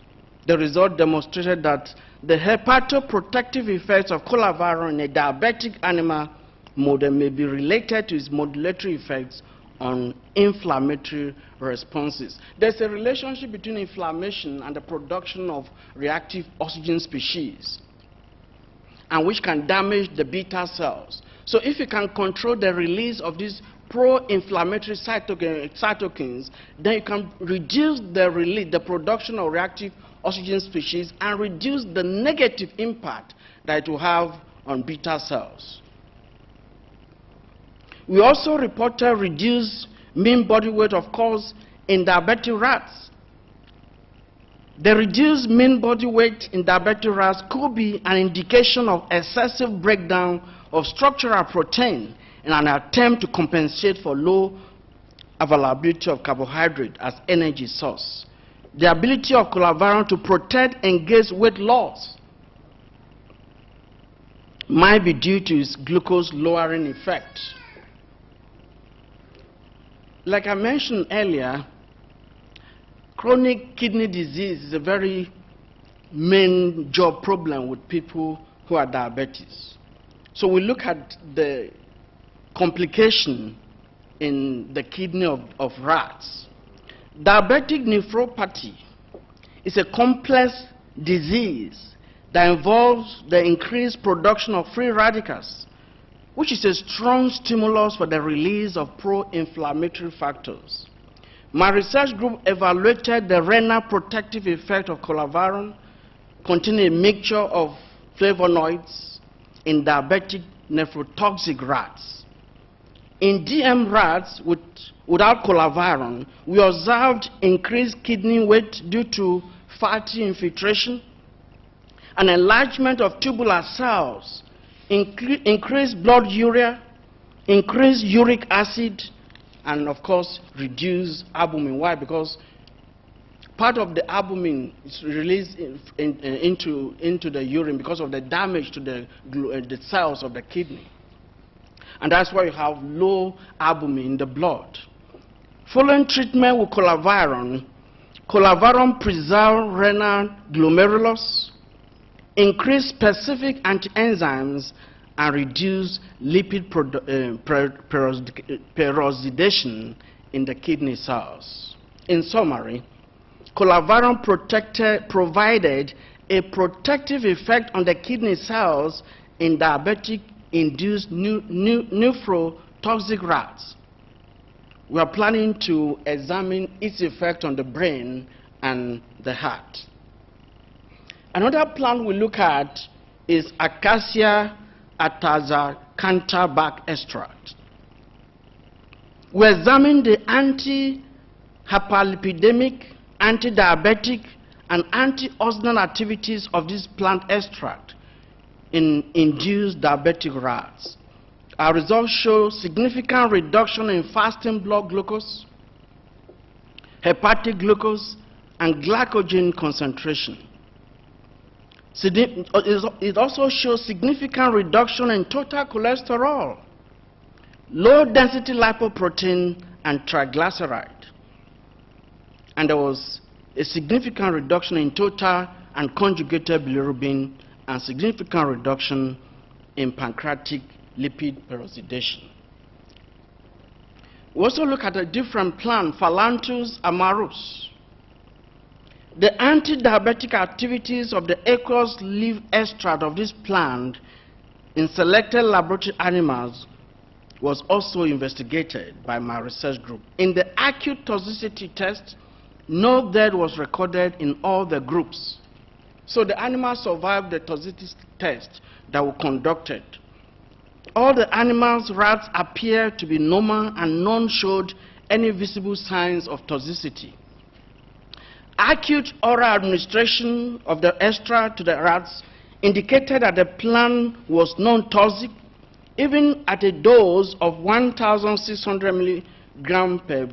Speaker 4: The result demonstrated that the hepatoprotective effects of cholera in a diabetic animal model may be related to its modulatory effects on inflammatory responses. There's a relationship between inflammation and the production of reactive oxygen species, and which can damage the beta cells. So if you can control the release of these pro-inflammatory cytokines, then you can reduce the production of reactive oxygen species and reduce the negative impact that it will have on beta cells. We also reported reduced mean body weight, of course, in diabetic rats. The reduced mean body weight in diabetic rats could be an indication of excessive breakdown of structural protein in an attempt to compensate for low availability of carbohydrate as energy source. The ability of colavirine to protect against weight loss might be due to its glucose lowering effect. Like I mentioned earlier, chronic kidney disease is a very main job problem with people who are diabetes. So we look at the complication in the kidney of rats. Diabetic nephropathy is a complex disease that involves the increased production of free radicals, which is a strong stimulus for the release of pro-inflammatory factors. My research group evaluated the renal protective effect of colavirine containing a mixture of flavonoids in diabetic nephrotoxic rats. In DM rats without colavirine, we observed increased kidney weight due to fatty infiltration, an enlargement of tubular cells, increased blood urea, increased uric acid, and of course reduced albumin. Why? Because part of the albumin is released into the urine because of the damage to the cells of the kidney. And that's why you have low albumin in the blood. Following treatment with colavirine preserves renal glomerulus, increase specific anti-enzymes, and reduce lipid peroxidation in the kidney cells. In summary, colavirine provided a protective effect on the kidney cells in diabetic-induced nephrotoxic rats. We are planning to examine its effect on the brain and the heart. Another plant we look at is Acacia atazacantha bark extract. We examine the anti-hyperlipidemic, anti-diabetic, and antioxidant activities of this plant extract in induced diabetic rats. Our results show significant reduction in fasting blood glucose, hepatic glucose, and glycogen concentration. It also shows significant reduction in total cholesterol, low density lipoprotein, and triglyceride. And there was a significant reduction in total and conjugated bilirubin, and significant reduction in pancreatic lipid peroxidation. We also look at a different plant, Phalanthus amarus. The anti-diabetic activities of the aqueous leaf extract of this plant in selected laboratory animals was also investigated by my research group. In the acute toxicity test, no death was recorded in all the groups. So the animals survived the toxicity test that were conducted. All the animals, rats, appeared to be normal, and none showed any visible signs of toxicity. Acute oral administration of the extract to the rats indicated that the plant was non-toxic, even at a dose of 1,600 milligrams per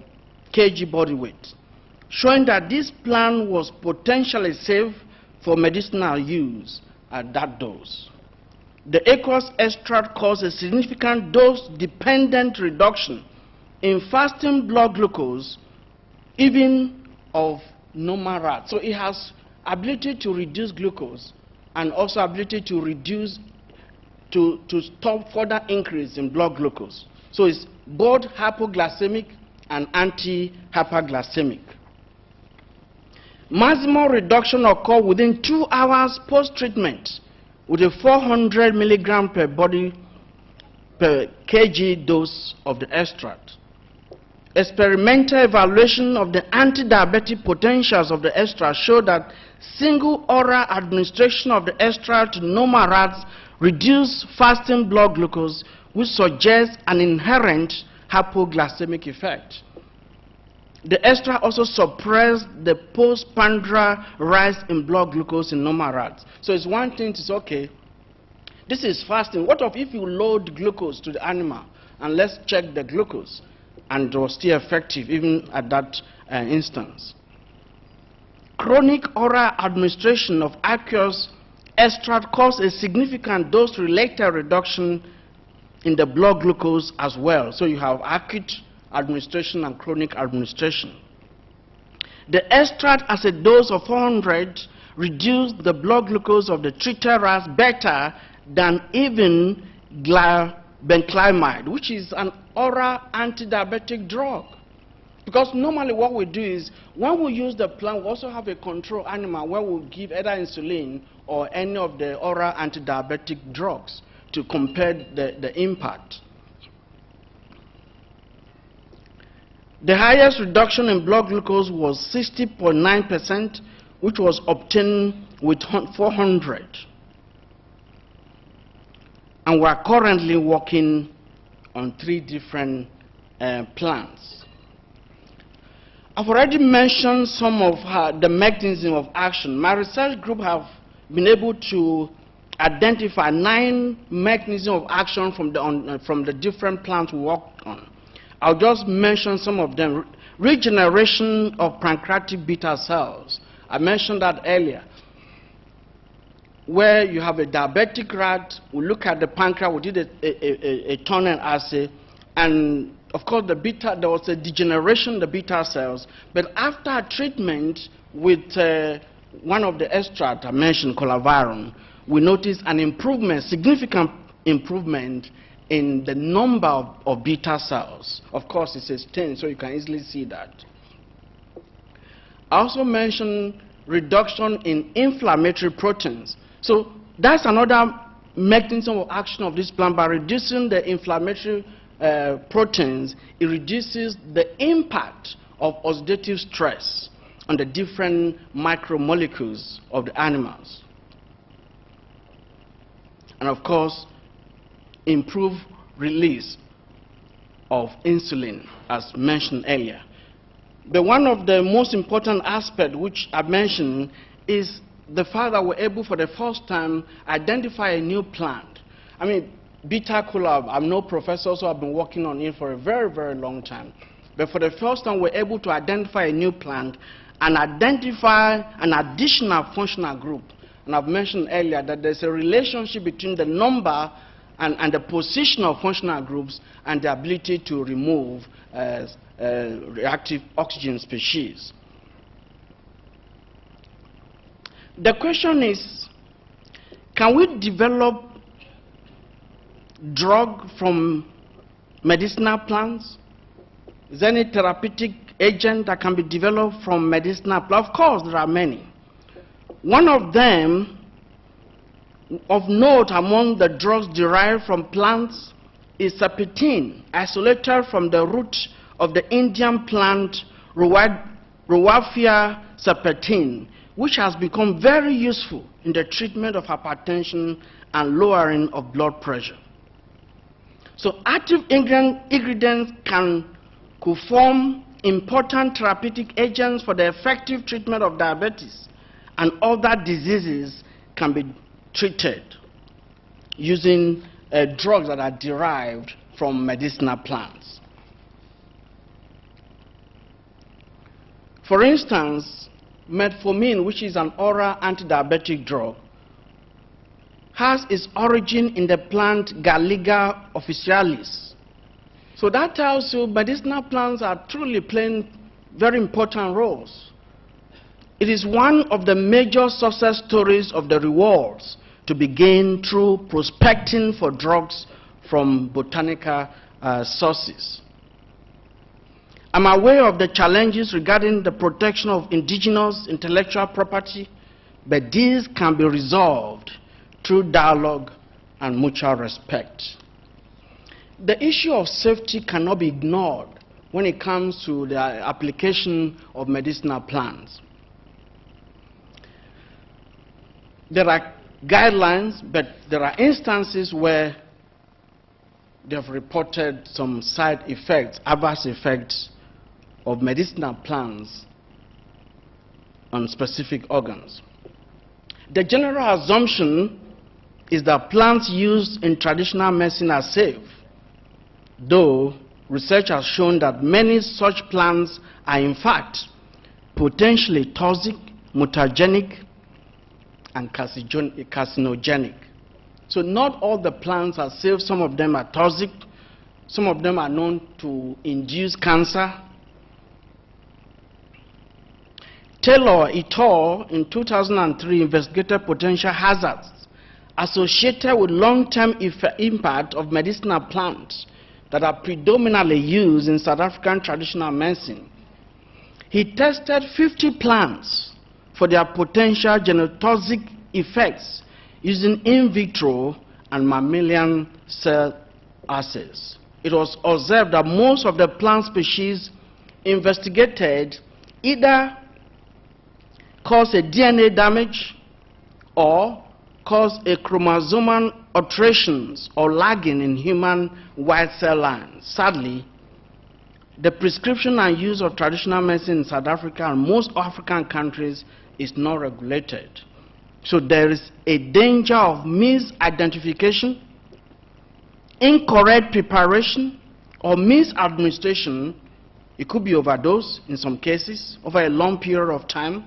Speaker 4: kg body weight, showing that this plant was potentially safe for medicinal use at that dose. The aqueous extract caused a significant dose-dependent reduction in fasting blood glucose, even of normal rats. So it has ability to reduce glucose and also ability to reduce, to stop further increase in blood glucose. So it's both hypoglycemic and anti-hyperglycemic. Maximum reduction occurred within 2 hours post-treatment with a 400 milligram per kg dose of the extract. Experimental evaluation of the anti-diabetic potentials of the extract showed that single oral administration of the extract to normal rats reduced fasting blood glucose, which suggests an inherent hypoglycemic effect. The extract also suppressed the postprandial rise in blood glucose in normal rats. So it's one thing to say, okay, this is fasting. What if you load glucose to the animal and let's check the glucose? And it was still effective even at that instance. Chronic oral administration of aqueous extract caused a significant dose-related reduction in the blood glucose as well. So you have acute administration and chronic administration. The extract as a dose of 400 reduced the blood glucose of the treated rats better than even benclamide, which is an oral anti-diabetic drug. Because normally what we do is, when we use the plant, we also have a control animal where we give either insulin or any of the oral anti-diabetic drugs to compare the impact. The highest reduction in blood glucose was 60.9%, which was obtained with 400. And we are currently working on 3 different plants. I've already mentioned some of the mechanism of action. My research group have been able to identify 9 mechanisms of action from the different plants we worked on. I'll just mention some of them. Regeneration of pancreatic beta cells. I mentioned that earlier. Where you have a diabetic rat, we look at the pancreas, we did a tunnel assay, and of course there was a degeneration of the beta cells, but after treatment with one of the extracts I mentioned, colaviron, we noticed an improvement, significant improvement in the number of beta cells. Of course, it's a stain, so you can easily see that. I also mentioned reduction in inflammatory proteins. So that's another mechanism of action of this plant. By reducing the inflammatory proteins, it reduces the impact of oxidative stress on the different micromolecules of the animals. And of course, improve release of insulin, as mentioned earlier. But one of the most important aspects which I mentioned is the fact that we're able for the first time identify a new plant. I mean, beta collab, I'm no professor, so I've been working on it for a very, very long time. But for the first time, we're able to identify a new plant and identify an additional functional group. And I've mentioned earlier that there's a relationship between the number and the position of functional groups and the ability to remove reactive oxygen species. The question is, can we develop drug from medicinal plants? Is there any therapeutic agent that can be developed from medicinal plants? Of course, there are many. One of them, of note among the drugs derived from plants, is serpentine, isolated from the root of the Indian plant Oluwafemi serpentine, which has become very useful in the treatment of hypertension and lowering of blood pressure. So active ingredients could form important therapeutic agents for the effective treatment of diabetes, and other diseases can be treated using drugs that are derived from medicinal plants. For instance, metformin, which is an oral anti-diabetic drug, has its origin in the plant Garliga officinalis. So that tells you medicinal plants are truly playing very important roles. It is one of the major success stories of the rewards to be gained through prospecting for drugs from botanical sources. I'm aware of the challenges regarding the protection of indigenous intellectual property, but these can be resolved through dialogue and mutual respect. The issue of safety cannot be ignored when it comes to the application of medicinal plants. There are guidelines, but there are instances where they have reported some side effects, adverse effects of medicinal plants on specific organs. The general assumption is that plants used in traditional medicine are safe, though research has shown that many such plants are in fact potentially toxic, mutagenic, and carcinogenic. So not all the plants are safe. Some of them are toxic. Some of them are known to induce cancer. Taylor et al. In 2003 investigated potential hazards associated with long-term impact of medicinal plants that are predominantly used in South African traditional medicine. He tested 50 plants for their potential genotoxic effects using in vitro and mammalian cell assays. It was observed that most of the plant species investigated either cause a DNA damage or cause a chromosomal alterations or lagging in human white cell lines. Sadly, the prescription and use of traditional medicine in South Africa and most African countries is not regulated. So there is a danger of misidentification, incorrect preparation, or misadministration. It could be overdose in some cases over a long period of time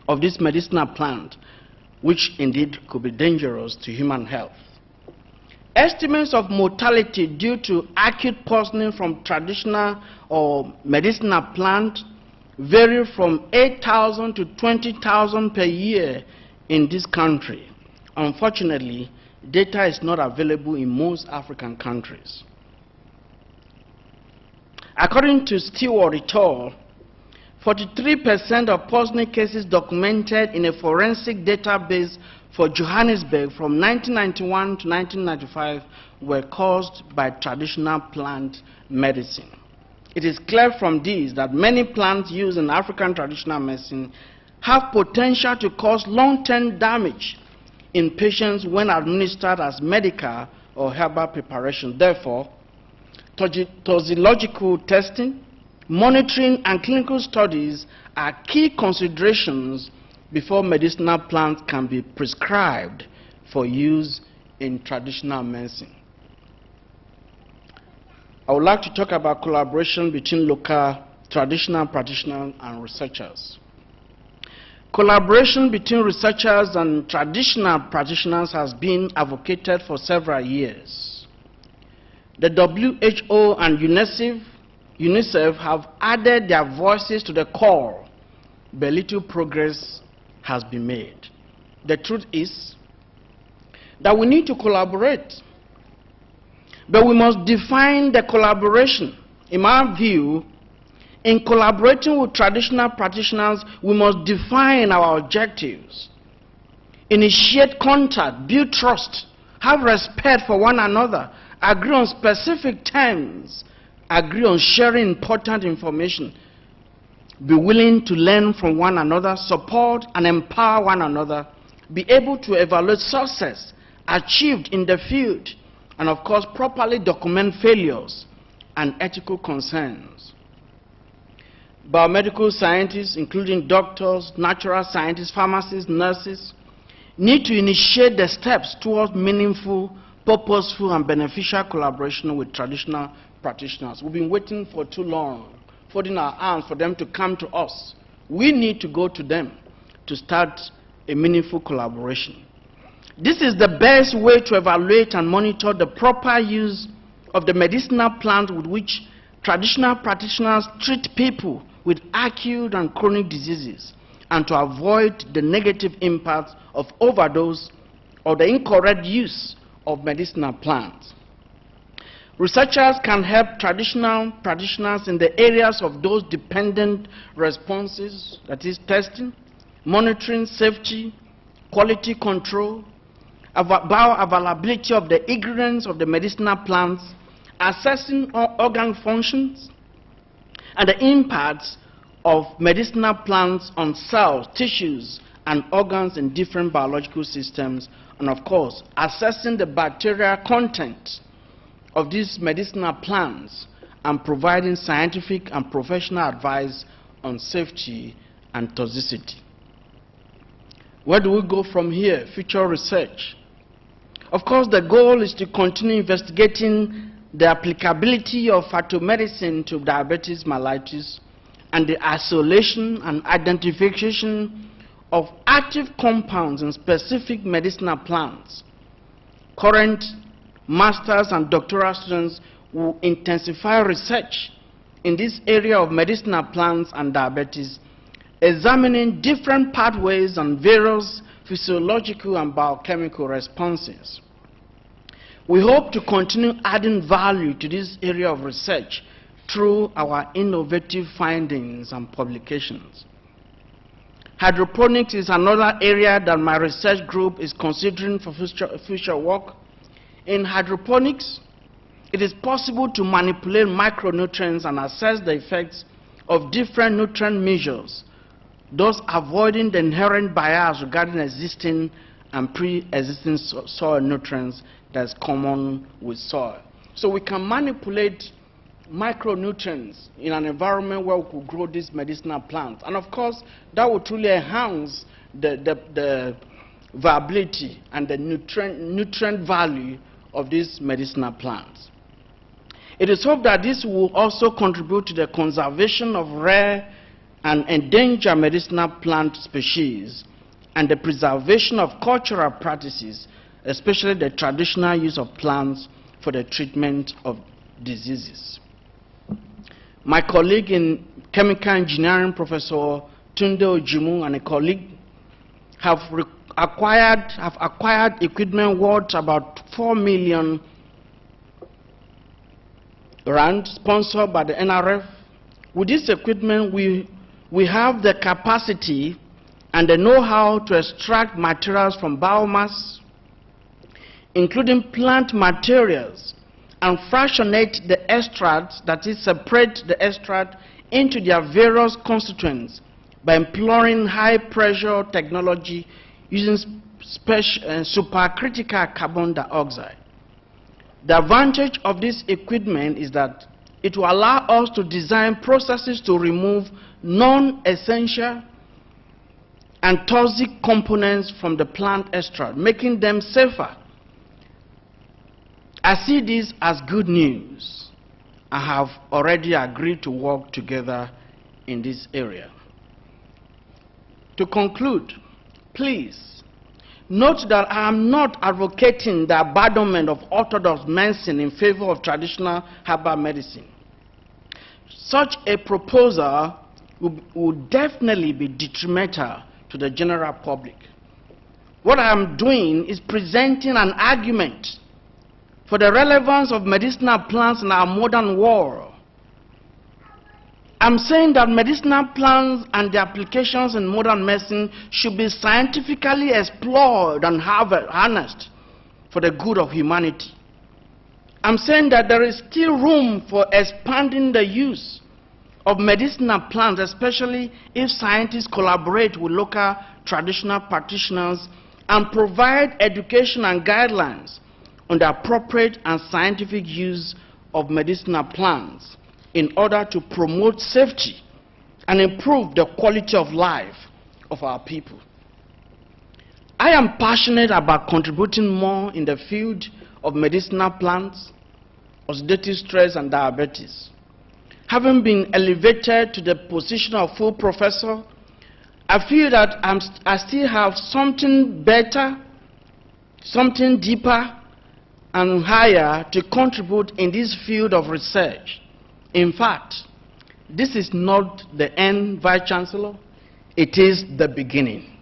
Speaker 4: of this medicinal plant, which indeed could be dangerous to human health. Estimates of mortality due to acute poisoning from traditional or medicinal plant vary from 8,000 to 20,000 per year in this country. Unfortunately, data is not available in most African countries. According to Stewart et al., 43% of poisoning cases documented in a forensic database for Johannesburg from 1991 to 1995 were caused by traditional plant medicine. It is clear from this that many plants used in African traditional medicine have potential to cause long-term damage in patients when administered as medical or herbal preparation. Therefore, toxicological testing, monitoring, and clinical studies are key considerations before medicinal plants can be prescribed for use in traditional medicine. I would like to talk about collaboration between local traditional practitioners and researchers. Collaboration between researchers and traditional practitioners has been advocated for several years. The WHO and UNICEF have added their voices to the call, but little progress has been made. The truth is that we need to collaborate, but we must define the collaboration. In my view, in collaborating with traditional practitioners, we must define our objectives, initiate contact, build trust, have respect for one another, agree on specific terms, agree on sharing important information, be willing to learn from one another, support and empower one another, be able to evaluate success achieved in the field, and of course properly document failures and ethical concerns. Biomedical scientists, including doctors, natural scientists, pharmacists, nurses, need to initiate the steps towards meaningful, purposeful, and beneficial collaboration with traditional practitioners. We've been waiting for too long, folding our arms for them to come to us we need to go to them to start a meaningful collaboration. This is the best way to evaluate and monitor the proper use of the medicinal plants with which traditional practitioners treat people with acute and chronic diseases, and to avoid the negative impacts of overdose or the incorrect use of medicinal plants. Researchers can help traditional practitioners in the areas of dose-dependent responses, that is testing, monitoring safety, quality control, bioavailability of the ingredients of the medicinal plants, assessing organ functions, and the impacts of medicinal plants on cells, tissues, and organs in different biological systems, and of course, assessing the bacterial content of these medicinal plants and providing scientific and professional advice on safety and toxicity. Where do we go from here? Future research. Of course, the goal is to continue investigating the applicability of phytomedicine to diabetes mellitus and the isolation and identification of active compounds in specific medicinal plants. Current master's and doctoral students will intensify research in this area of medicinal plants and diabetes, examining different pathways and various physiological and biochemical responses. We hope to continue adding value to this area of research through our innovative findings and publications. Hydroponics is another area that my research group is considering for future work. In hydroponics, it is possible to manipulate micronutrients and assess the effects of different nutrient measures, thus avoiding the inherent bias regarding existing and pre-existing soil nutrients that's common with soil. So we can manipulate micronutrients in an environment where we could grow these medicinal plants. And of course, that will truly enhance the viability and the nutrient value of these medicinal plants. It is hoped that this will also contribute to the conservation of rare and endangered medicinal plant species and the preservation of cultural practices, especially the traditional use of plants for the treatment of diseases. My colleague in chemical engineering, Professor Tunde Ojimu, and a colleague have acquired equipment worth about 4 million rand, sponsored by the NRF. With this equipment, we have the capacity and the know-how to extract materials from biomass, including plant materials, and fractionate the extracts, that is, separate the extract into their various constituents by employing high-pressure technology using supercritical carbon dioxide. The advantage of this equipment is that it will allow us to design processes to remove non-essential and toxic components from the plant extract, making them safer. I see this as good news. I have already agreed to work together in this area. To conclude, please note that I am not advocating the abandonment of orthodox medicine in favor of traditional herbal medicine. Such a proposal would definitely be detrimental to the general public. What I am doing is presenting an argument for the relevance of medicinal plants in our modern world. I'm saying that medicinal plants and their applications in modern medicine should be scientifically explored and harnessed for the good of humanity. I'm saying that there is still room for expanding the use of medicinal plants, especially if scientists collaborate with local traditional practitioners and provide education and guidelines on the appropriate and scientific use of medicinal plants in order to promote safety and improve the quality of life of our people. I am passionate about contributing more in the field of medicinal plants, oxidative stress, and diabetes. Having been elevated to the position of full professor I feel that I still have something better, something deeper and higher to contribute in this field of research. In fact, this is not the end, Vice Chancellor. It is the beginning.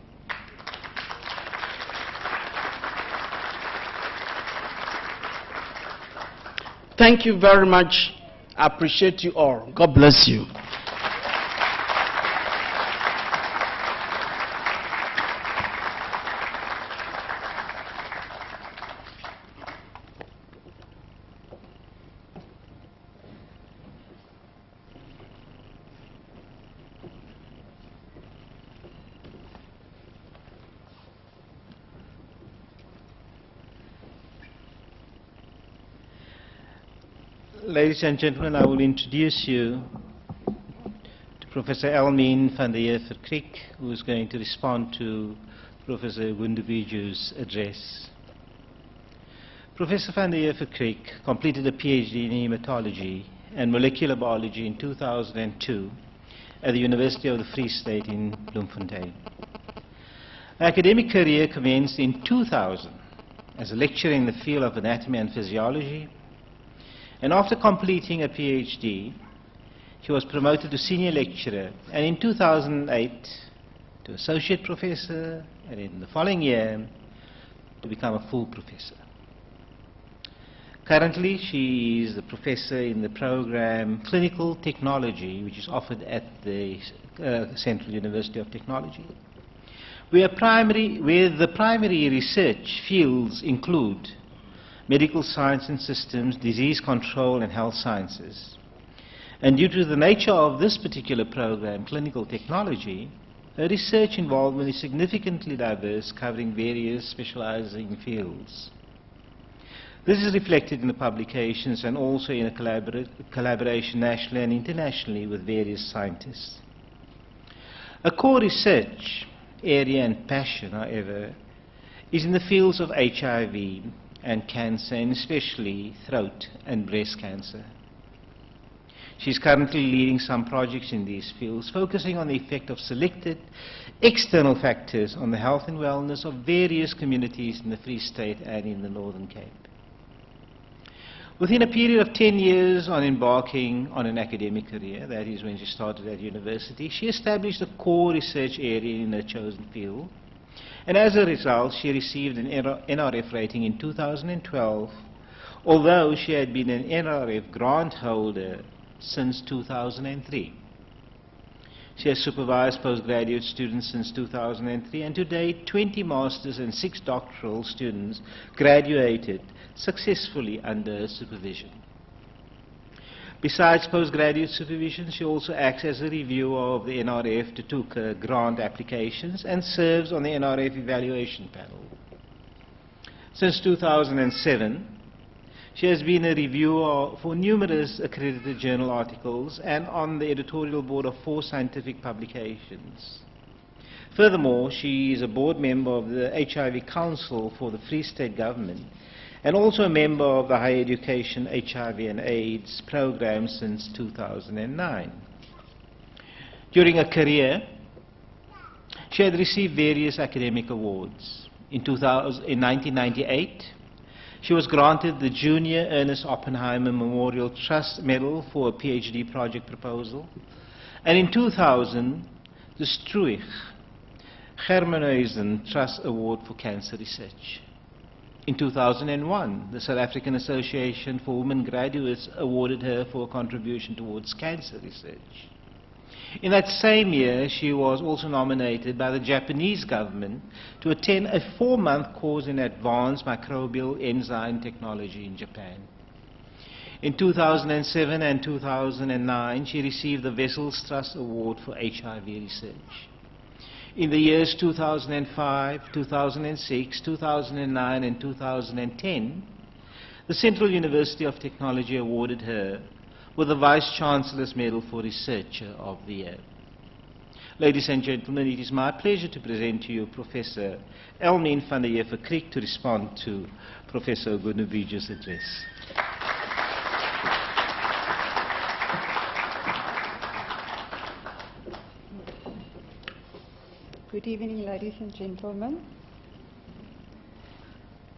Speaker 4: Thank you very much. I appreciate you all. God bless you.
Speaker 3: Ladies and gentlemen, I will introduce you to Professor Elmien van der Heever-Kriek, who is going to respond to Professor Oguntibeju's address. Professor van der Heever-Kriek completed a PhD in hematology and molecular biology in 2002 at the University of the Free State in Bloemfontein. Her academic career commenced in 2000 as a lecturer in the field of anatomy and physiology, and after completing a PhD, she was promoted to senior lecturer, and in 2008 to associate professor, and in the following year to become a full professor. Currently, she is the professor in the program Clinical Technology, which is offered at the Central University of Technology, where the primary research fields include medical science and systems, disease control and health sciences. And due to the nature of this particular program, Clinical Technology, her research involvement is significantly diverse, covering various specializing fields. This is reflected in the publications and also in a collaboration nationally and internationally with various scientists. A core research area and passion, however, is in the fields of HIV and cancer, and especially throat and breast cancer. She is currently leading some projects in these fields, focusing on the effect of selected external factors on the health and wellness of various communities in the Free State and in the Northern Cape. Within a period of 10 years on embarking on an academic career, that is when she started at university, she established a core research area in her chosen field. And as a result, she received an NRF rating in 2012, although she had been an NRF grant holder since 2003. She has supervised postgraduate students since 2003, and to date 20 masters and 6 doctoral students graduated successfully under her supervision. Besides postgraduate supervision, she also acts as a reviewer of the NRF Tutuka grant applications and serves on the NRF evaluation panel. Since 2007, she has been a reviewer for numerous accredited journal articles and on the editorial board of 4 scientific publications. Furthermore, she is a board member of the HIV Council for the Free State Government and also a member of the Higher Education HIV and AIDS program since 2009. During her career, she had received various academic awards. In 1998, she was granted the Junior Ernest Oppenheimer Memorial Trust Medal for a PhD project proposal, and in 2000, the Struich Germenhuizen Trust Award for Cancer Research. In 2001, the South African Association for Women Graduates awarded her for a contribution towards cancer research. In that same year, she was also nominated by the Japanese government to attend a 4-month course in advanced microbial enzyme technology in Japan. In 2007 and 2009, she received the Wessels Trust Award for HIV research. In the years 2005, 2006, 2009 and 2010, the Central University of Technology awarded her with the Vice Chancellor's Medal for Researcher of the Year. Ladies and gentlemen, it is my pleasure to present to you Professor Elmien van der Heever-Kriek to respond to Professor Oguntibeju's address.
Speaker 5: Good evening, ladies and gentlemen.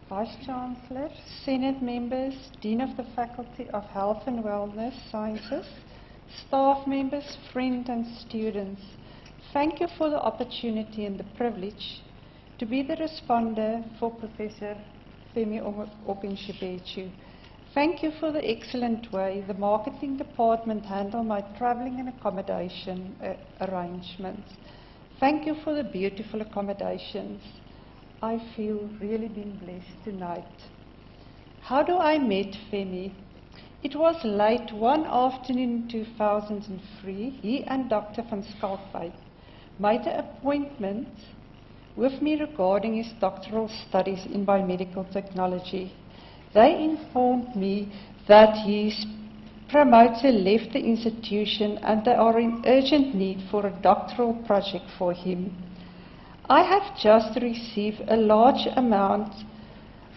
Speaker 5: Vice-Chancellor, Senate members, Dean of the Faculty of Health and Wellness Sciences, staff members, friends and students, thank you for the opportunity and the privilege to be the responder for Professor Femi Oguntibeju. Thank you for the excellent way the marketing department handled my travelling and accommodation arrangements. Thank you for the beautiful accommodations. I feel really been blessed tonight. How do I met Femi? It was late one afternoon in 2003. He and Dr. van Schalkwyk made an appointment with me regarding his doctoral studies in biomedical technology. They informed me that his promoter left the institution and they are in urgent need for a doctoral project for him. I have just received a large amount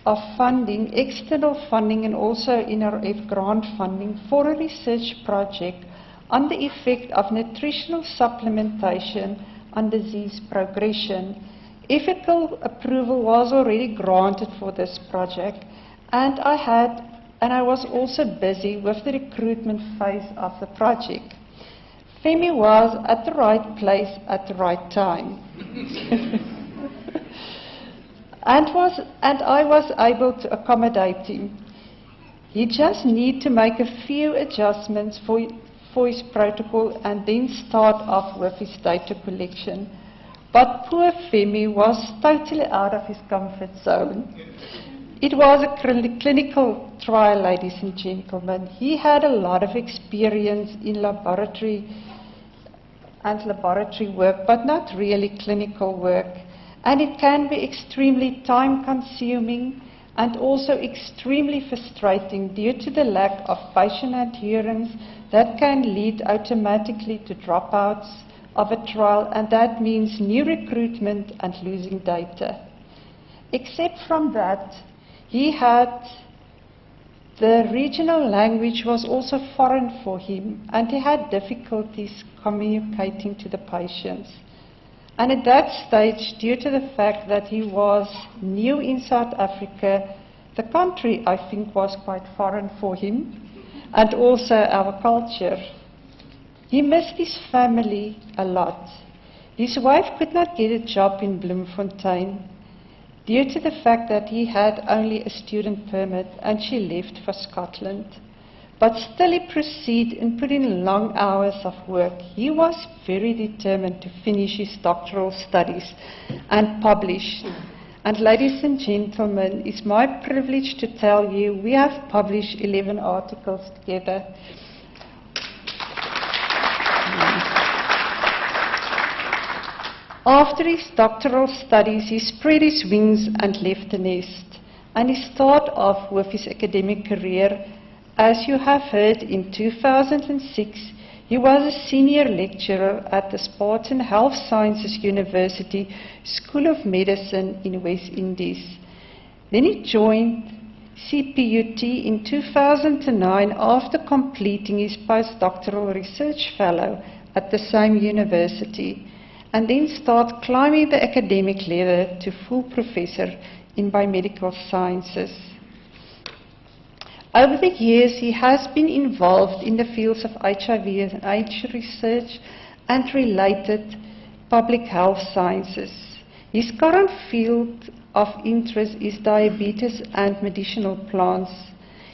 Speaker 5: of funding, external funding and also NRF grant funding for a research project on the effect of nutritional supplementation on disease progression. Ethical approval was already granted for this project, and I was also busy with the recruitment phase of the project. Femi was at the right place at the right time. and I was able to accommodate him. He just needed to make a few adjustments for his protocol and then start off with his data collection. But poor Femi was totally out of his comfort zone. It was a clinical trial, ladies and gentlemen. He had a lot of experience in laboratory work, but not really clinical work. And it can be extremely time-consuming and also extremely frustrating due to the lack of patient adherence that can lead automatically to dropouts of a trial, and that means new recruitment and losing data. Except from that, the regional language was also foreign for him, and he had difficulties communicating to the patients. And at that stage, due to the fact that he was new in South Africa, the country, I think, was quite foreign for him, and also our culture. He missed his family a lot. His wife could not get a job in Bloemfontein due to the fact that he had only a student permit and she left for Scotland. But still he proceeded and put in long hours of work. He was very determined to finish his doctoral studies and publish. And ladies and gentlemen, it's my privilege to tell you we have published 11 articles together. After his doctoral studies, he spread his wings and left the nest. And he started off with his academic career. As you have heard, in 2006, he was a senior lecturer at the Spartan Health Sciences University School of Medicine in West Indies. Then he joined CPUT in 2009 after completing his postdoctoral research fellow at the same university, and then start climbing the academic ladder to full professor in biomedical sciences. Over the years, he has been involved in the fields of HIV and AIDS research and related public health sciences. His current field of interest is diabetes and medicinal plants.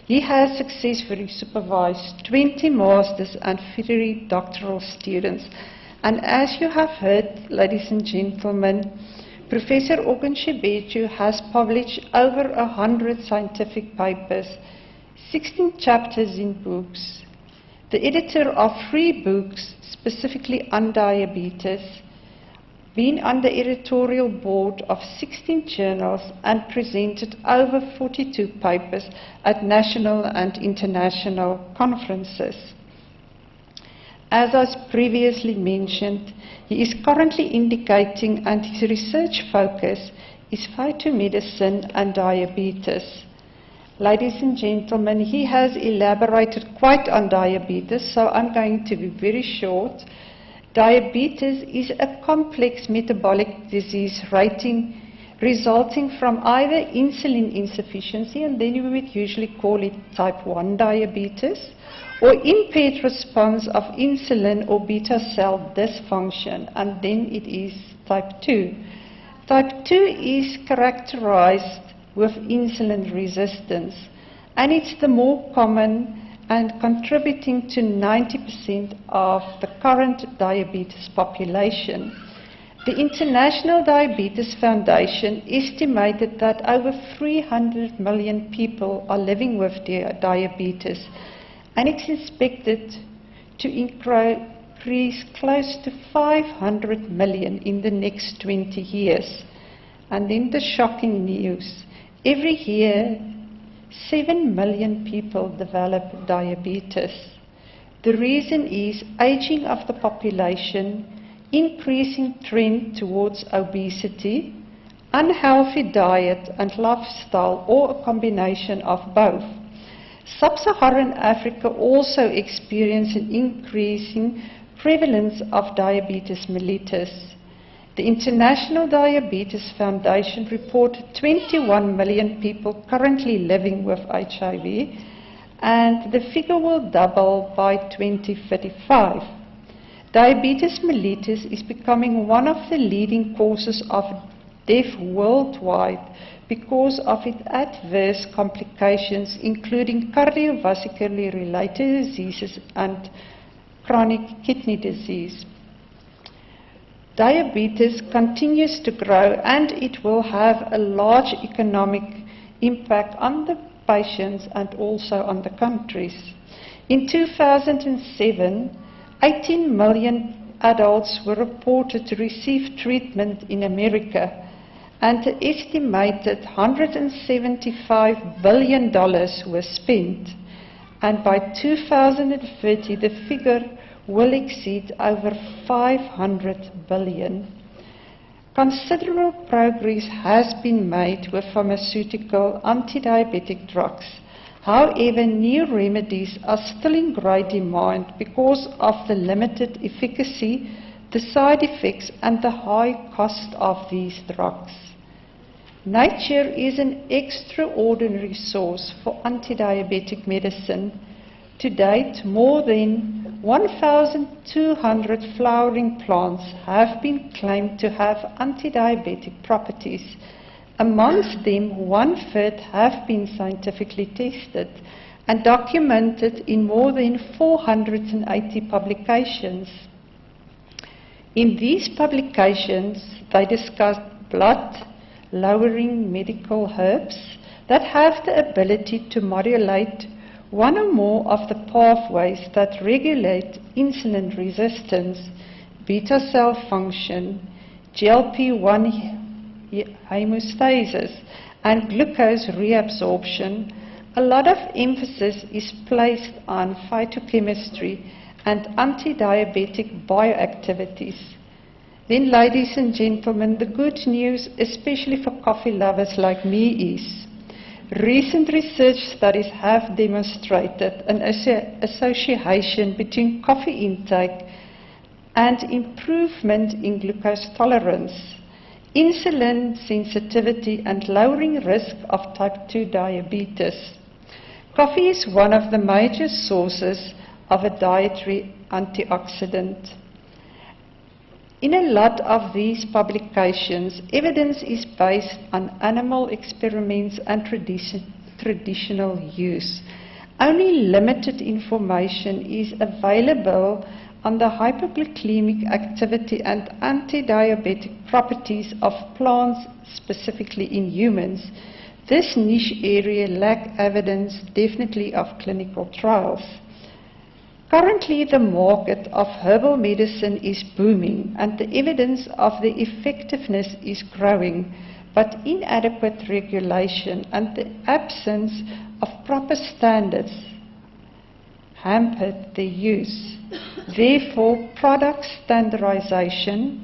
Speaker 5: He has successfully supervised 20 masters and 30 doctoral students. And as you have heard, ladies and gentlemen, Professor Oguntibeju has published over 100 scientific papers, 16 chapters in books, the editor of 3 books specifically on diabetes, been on the editorial board of 16 journals and presented over 42 papers at national and international conferences. As I previously mentioned, he is currently indicating and his research focus is phytomedicine and diabetes. Ladies and gentlemen, he has elaborated quite on diabetes, so I'm going to be very short. Diabetes is a complex metabolic disease resulting from either insulin insufficiency, and then we would usually call it type 1 diabetes, or impaired response of insulin or beta cell dysfunction, and then it is type 2. Type 2 is characterized with insulin resistance, and it's the more common and contributing to 90% of the current diabetes population. The International Diabetes Foundation estimated that over 300 million people are living with diabetes, and it's expected to increase close to 500 million in the next 20 years. And then the shocking news: every year, 7 million people develop diabetes. The reason is aging of the population, increasing trend towards obesity, unhealthy diet and lifestyle, or a combination of both. Sub-Saharan Africa also experienced an increasing prevalence of diabetes mellitus. The International Diabetes Foundation reported 21 million people currently living with HIV, and the figure will double by 2035. Diabetes mellitus is becoming one of the leading causes of death worldwide because of its adverse complications, including cardiovascularly related diseases and chronic kidney disease. Diabetes continues to grow, and it will have a large economic impact on the patients and also on the countries. In 2007, 18 million adults were reported to receive treatment in America, and an estimated $175 billion was spent. And by 2030, the figure will exceed over 500 billion. Considerable progress has been made with pharmaceutical anti-diabetic drugs. However, new remedies are still in great demand because of the limited efficacy, the side effects, and the high cost of these drugs. Nature is an extraordinary source for anti-diabetic medicine. To date, more than 1,200 flowering plants have been claimed to have anti-diabetic properties. Amongst them, 1/3 have been scientifically tested and documented in more than 480 publications. In these publications, they discuss blood-lowering medical herbs that have the ability to modulate one or more of the pathways that regulate insulin resistance, beta cell function, GLP-1 homeostasis, and glucose reabsorption. A lot of emphasis is placed on phytochemistry and anti-diabetic bioactivities. Then, ladies and gentlemen, the good news, especially for coffee lovers like me, is recent research studies have demonstrated an association between coffee intake and improvement in glucose tolerance, insulin sensitivity, and lowering risk of type 2 diabetes. Coffee is one of the major sources of a dietary antioxidant. In a lot of these publications, evidence is based on animal experiments and traditional use. Only limited information is available on the hypoglycemic activity and anti-diabetic properties of plants, specifically in humans. This niche area lacks evidence, definitely, of clinical trials. Currently, the market of herbal medicine is booming, and the evidence of the effectiveness is growing, but inadequate regulation and the absence of proper standards hampered their use. Therefore, product standardization,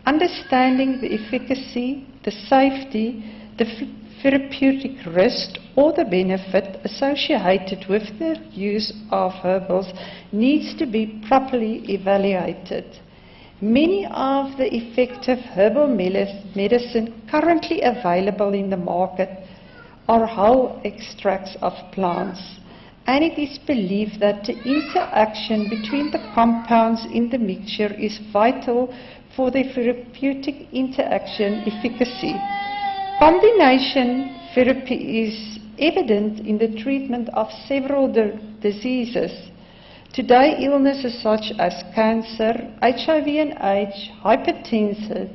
Speaker 5: understanding the efficacy, the safety, the therapeutic risk, or the benefit associated with the use of herbals needs to be properly evaluated. Many of the effective herbal medicine currently available in the market are whole extracts of plants, and it is believed that the interaction between the compounds in the mixture is vital for the therapeutic interaction efficacy. Combination therapy is evident in the treatment of several diseases. Today, illnesses such as cancer, HIV and AIDS, hypertension,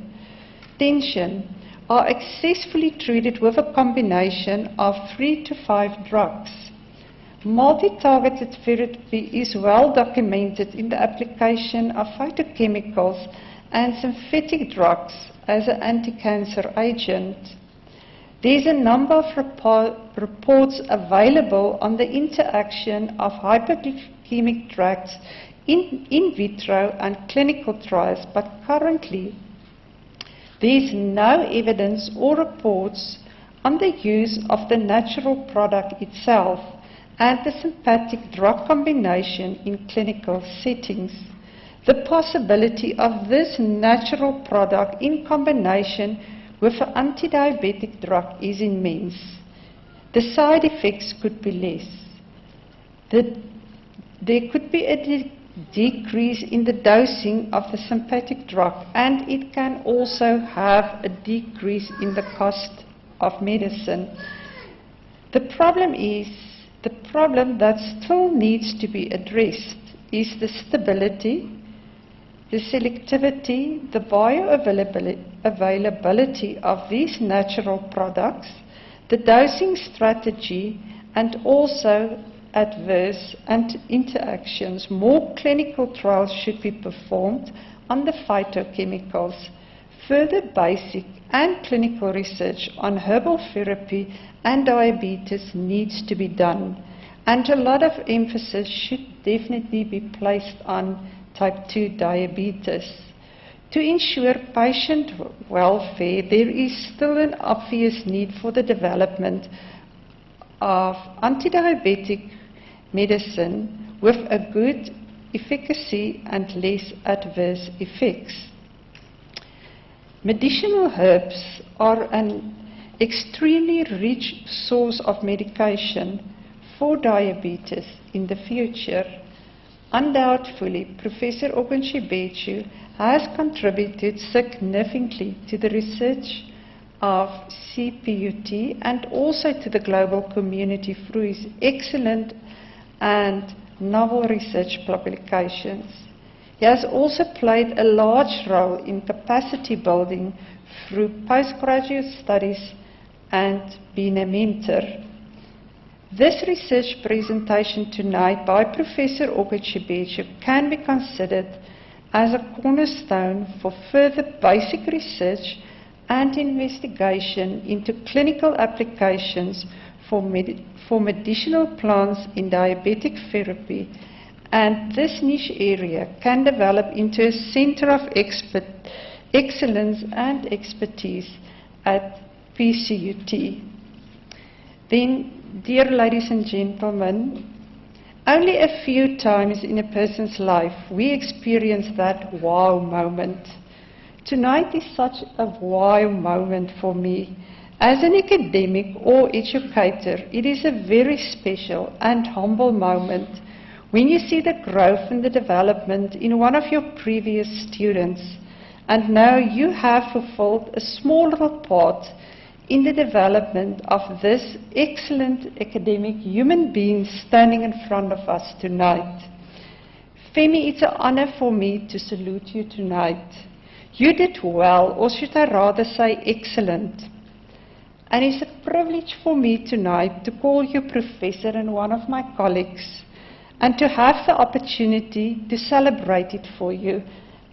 Speaker 5: are successfully treated with a combination of 3 to 5 drugs. Multi-targeted therapy is well documented in the application of phytochemicals and synthetic drugs as an anti-cancer agent. There's a number of reports available on the interaction of hypoglycemic drugs in vitro and clinical trials, but currently there is no evidence or reports on the use of the natural product itself and the sympathetic drug combination in clinical settings. The possibility of this natural product in combination with an anti-diabetic drug is immense. The side effects could be less. There could be a decrease in the dosing of the sympathetic drug, and it can also have a decrease in the cost of medicine. The problem that still needs to be addressed is the stability, the selectivity, the bioavailability of these natural products, the dosing strategy, and also adverse interactions. More clinical trials should be performed on the phytochemicals. Further basic and clinical research on herbal therapy and diabetes needs to be done, and a lot of emphasis should definitely be placed on type 2 diabetes. To ensure patient welfare, there is still an obvious need for the development of anti-diabetic medicine with a good efficacy and less adverse effects. Medicinal herbs are an extremely rich source of medication for diabetes in the future. Undoubtedly, Professor Oguntibeju has contributed significantly to the research of CPUT and also to the global community through his excellent and novel research publications. He has also played a large role in capacity building through postgraduate studies and been a mentor. This research presentation tonight by Professor Oguntibeju can be considered as a cornerstone for further basic research and investigation into clinical applications for medicinal plants in diabetic therapy, and this niche area can develop into a center of excellence and expertise at PCUT. Then, dear ladies and gentlemen, only a few times in a person's life we experience that wow moment. Tonight is such a wow moment for me. As an academic or educator, it is a very special and humble moment when you see the growth and the development in one of your previous students, and now you have fulfilled a small little part in the development of this excellent academic human being standing in front of us tonight. Femi, it's an honor for me to salute you tonight. You did well, or should I rather say excellent. And it's a privilege for me tonight to call you professor and one of my colleagues, and to have the opportunity to celebrate it for you.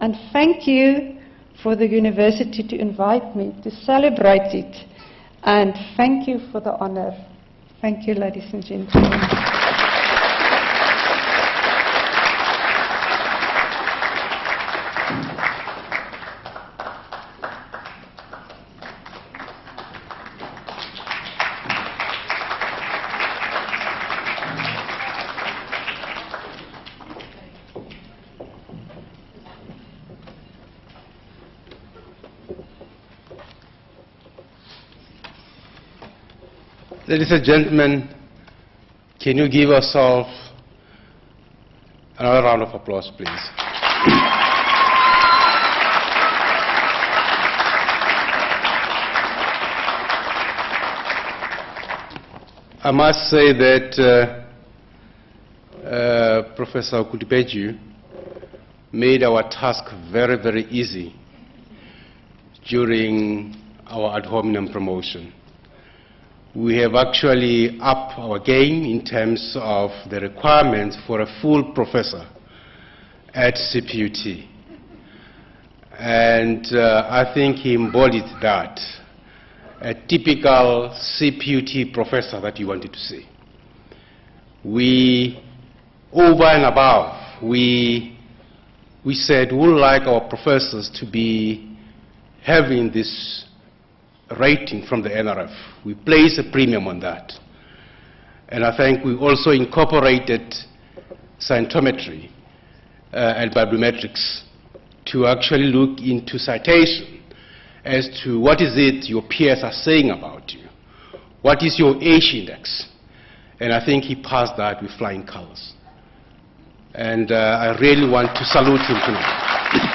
Speaker 5: And thank you for the university to invite me to celebrate it. And thank you for the honor. Thank you, ladies and gentlemen.
Speaker 6: Ladies and gentlemen, can you give yourself another round of applause, please? I must say that Professor Oguntibeju made our task very, very easy during our ad hominem promotion. We have actually upped our game in terms of the requirements for a full professor at CPUT. And I think he embodied that, a typical CPUT professor that you wanted to see. We, over and above, we said we would like our professors to be having this rating from the NRF. We place a premium on that. And I think we also incorporated scientometry and bibliometrics to actually look into citation as to what is it your peers are saying about you. What is your age index? And I think he passed that with flying colors. And I really want to salute him tonight.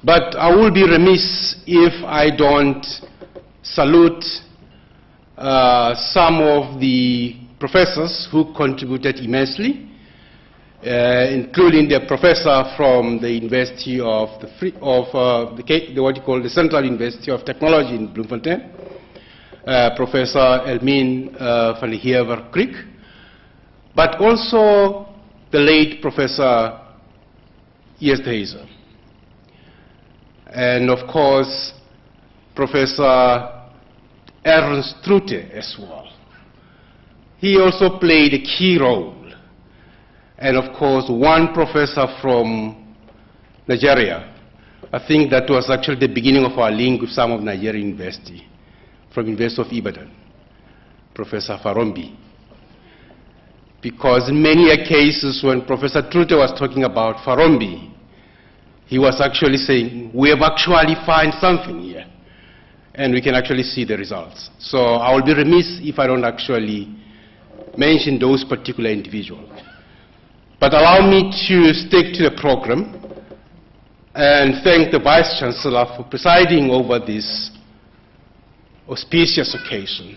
Speaker 6: But I will be remiss if I don't salute some of the professors who contributed immensely, including the professor from the University of the Central University of Technology in Bloemfontein, Professor Elmine van der Heever-Kriek, but also the late Professor Esterhuizen. And of course, Professor Ernst Trute as well. He also played a key role. And of course, one professor from Nigeria. I think that was actually the beginning of our link with some of Nigerian university, from University of Ibadan, Professor Farombi. Because in many cases when Professor Trute was talking about Farombi, he was actually saying, we have actually found something here, and we can actually see the results. So I will be remiss if I don't actually mention those particular individuals. But allow me to stick to the program and thank the Vice Chancellor for presiding over this auspicious occasion.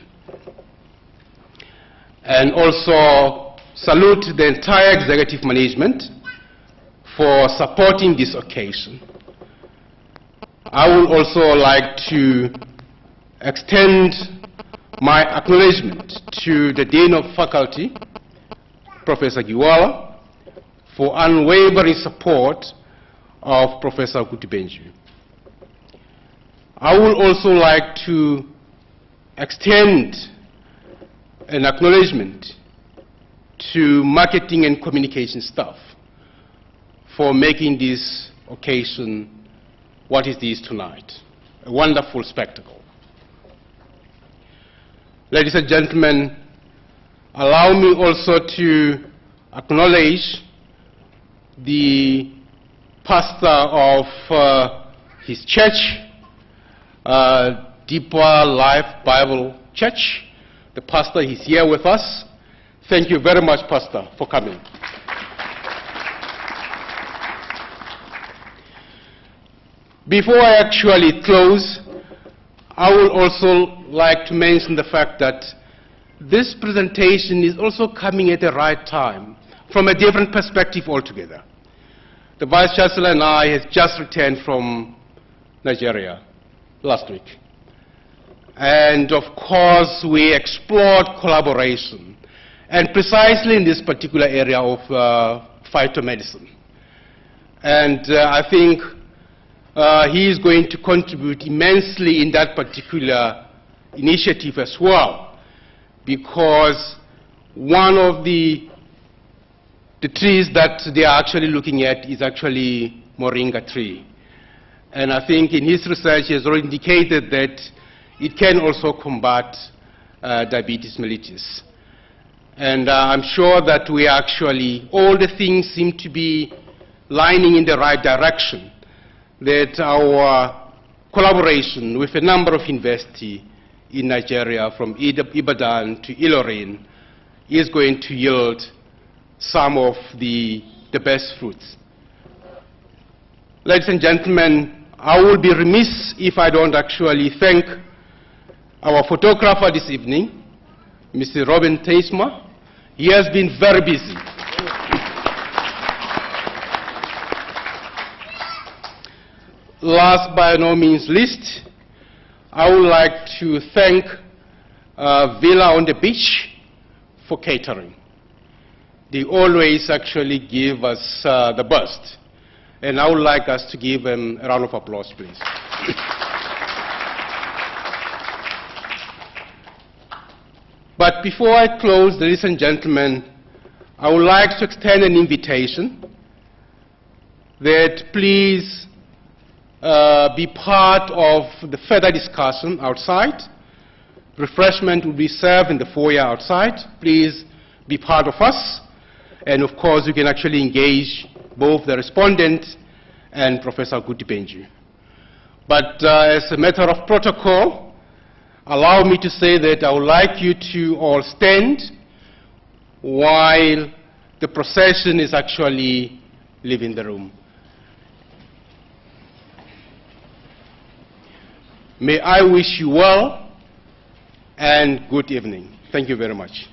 Speaker 6: And also salute the entire executive management for supporting this occasion. I would also like to extend my acknowledgement to the Dean of Faculty, Professor Giwala, for unwavering support of Professor Oguntibeju. I would also like to extend an acknowledgement to marketing and communication staff for making this occasion what it is tonight, a wonderful spectacle. Ladies and gentlemen, allow me also to acknowledge the pastor of his church, Deeper Life Bible Church. The pastor is here with us. Thank you very much, Pastor, for coming. Before I actually close, I would also like to mention the fact that this presentation is also coming at the right time, from a different perspective altogether. The Vice Chancellor and I have just returned from Nigeria last week. And of course, we explored collaboration, and precisely in this particular area of phytomedicine. And I think he is going to contribute immensely in that particular initiative as well, because one of the trees that they are actually looking at is actually moringa tree. And I think in his research he has already indicated that it can also combat diabetes mellitus. And I'm sure that we actually, all the things seem to be lining in the right direction, that our collaboration with a number of universities in Nigeria, from Ibadan to Ilorin, is going to yield some of the best fruits. Ladies and gentlemen, I will be remiss if I don't actually thank our photographer this evening, Mr. Robin Teisma. He has been very busy. Last by no means least, I would like to thank Villa on the Beach for catering. They always actually give us the best. And I would like us to give them a round of applause, please. But before I close, ladies and gentlemen, I would like to extend an invitation that please be part of the further discussion outside. Refreshment will be served in the foyer outside. Please be part of us. And of course, you can actually engage both the respondent and Professor Oguntibeju. But as a matter of protocol, allow me to say that I would like you to all stand while the procession is actually leaving the room. May I wish you well and good evening. Thank you very much.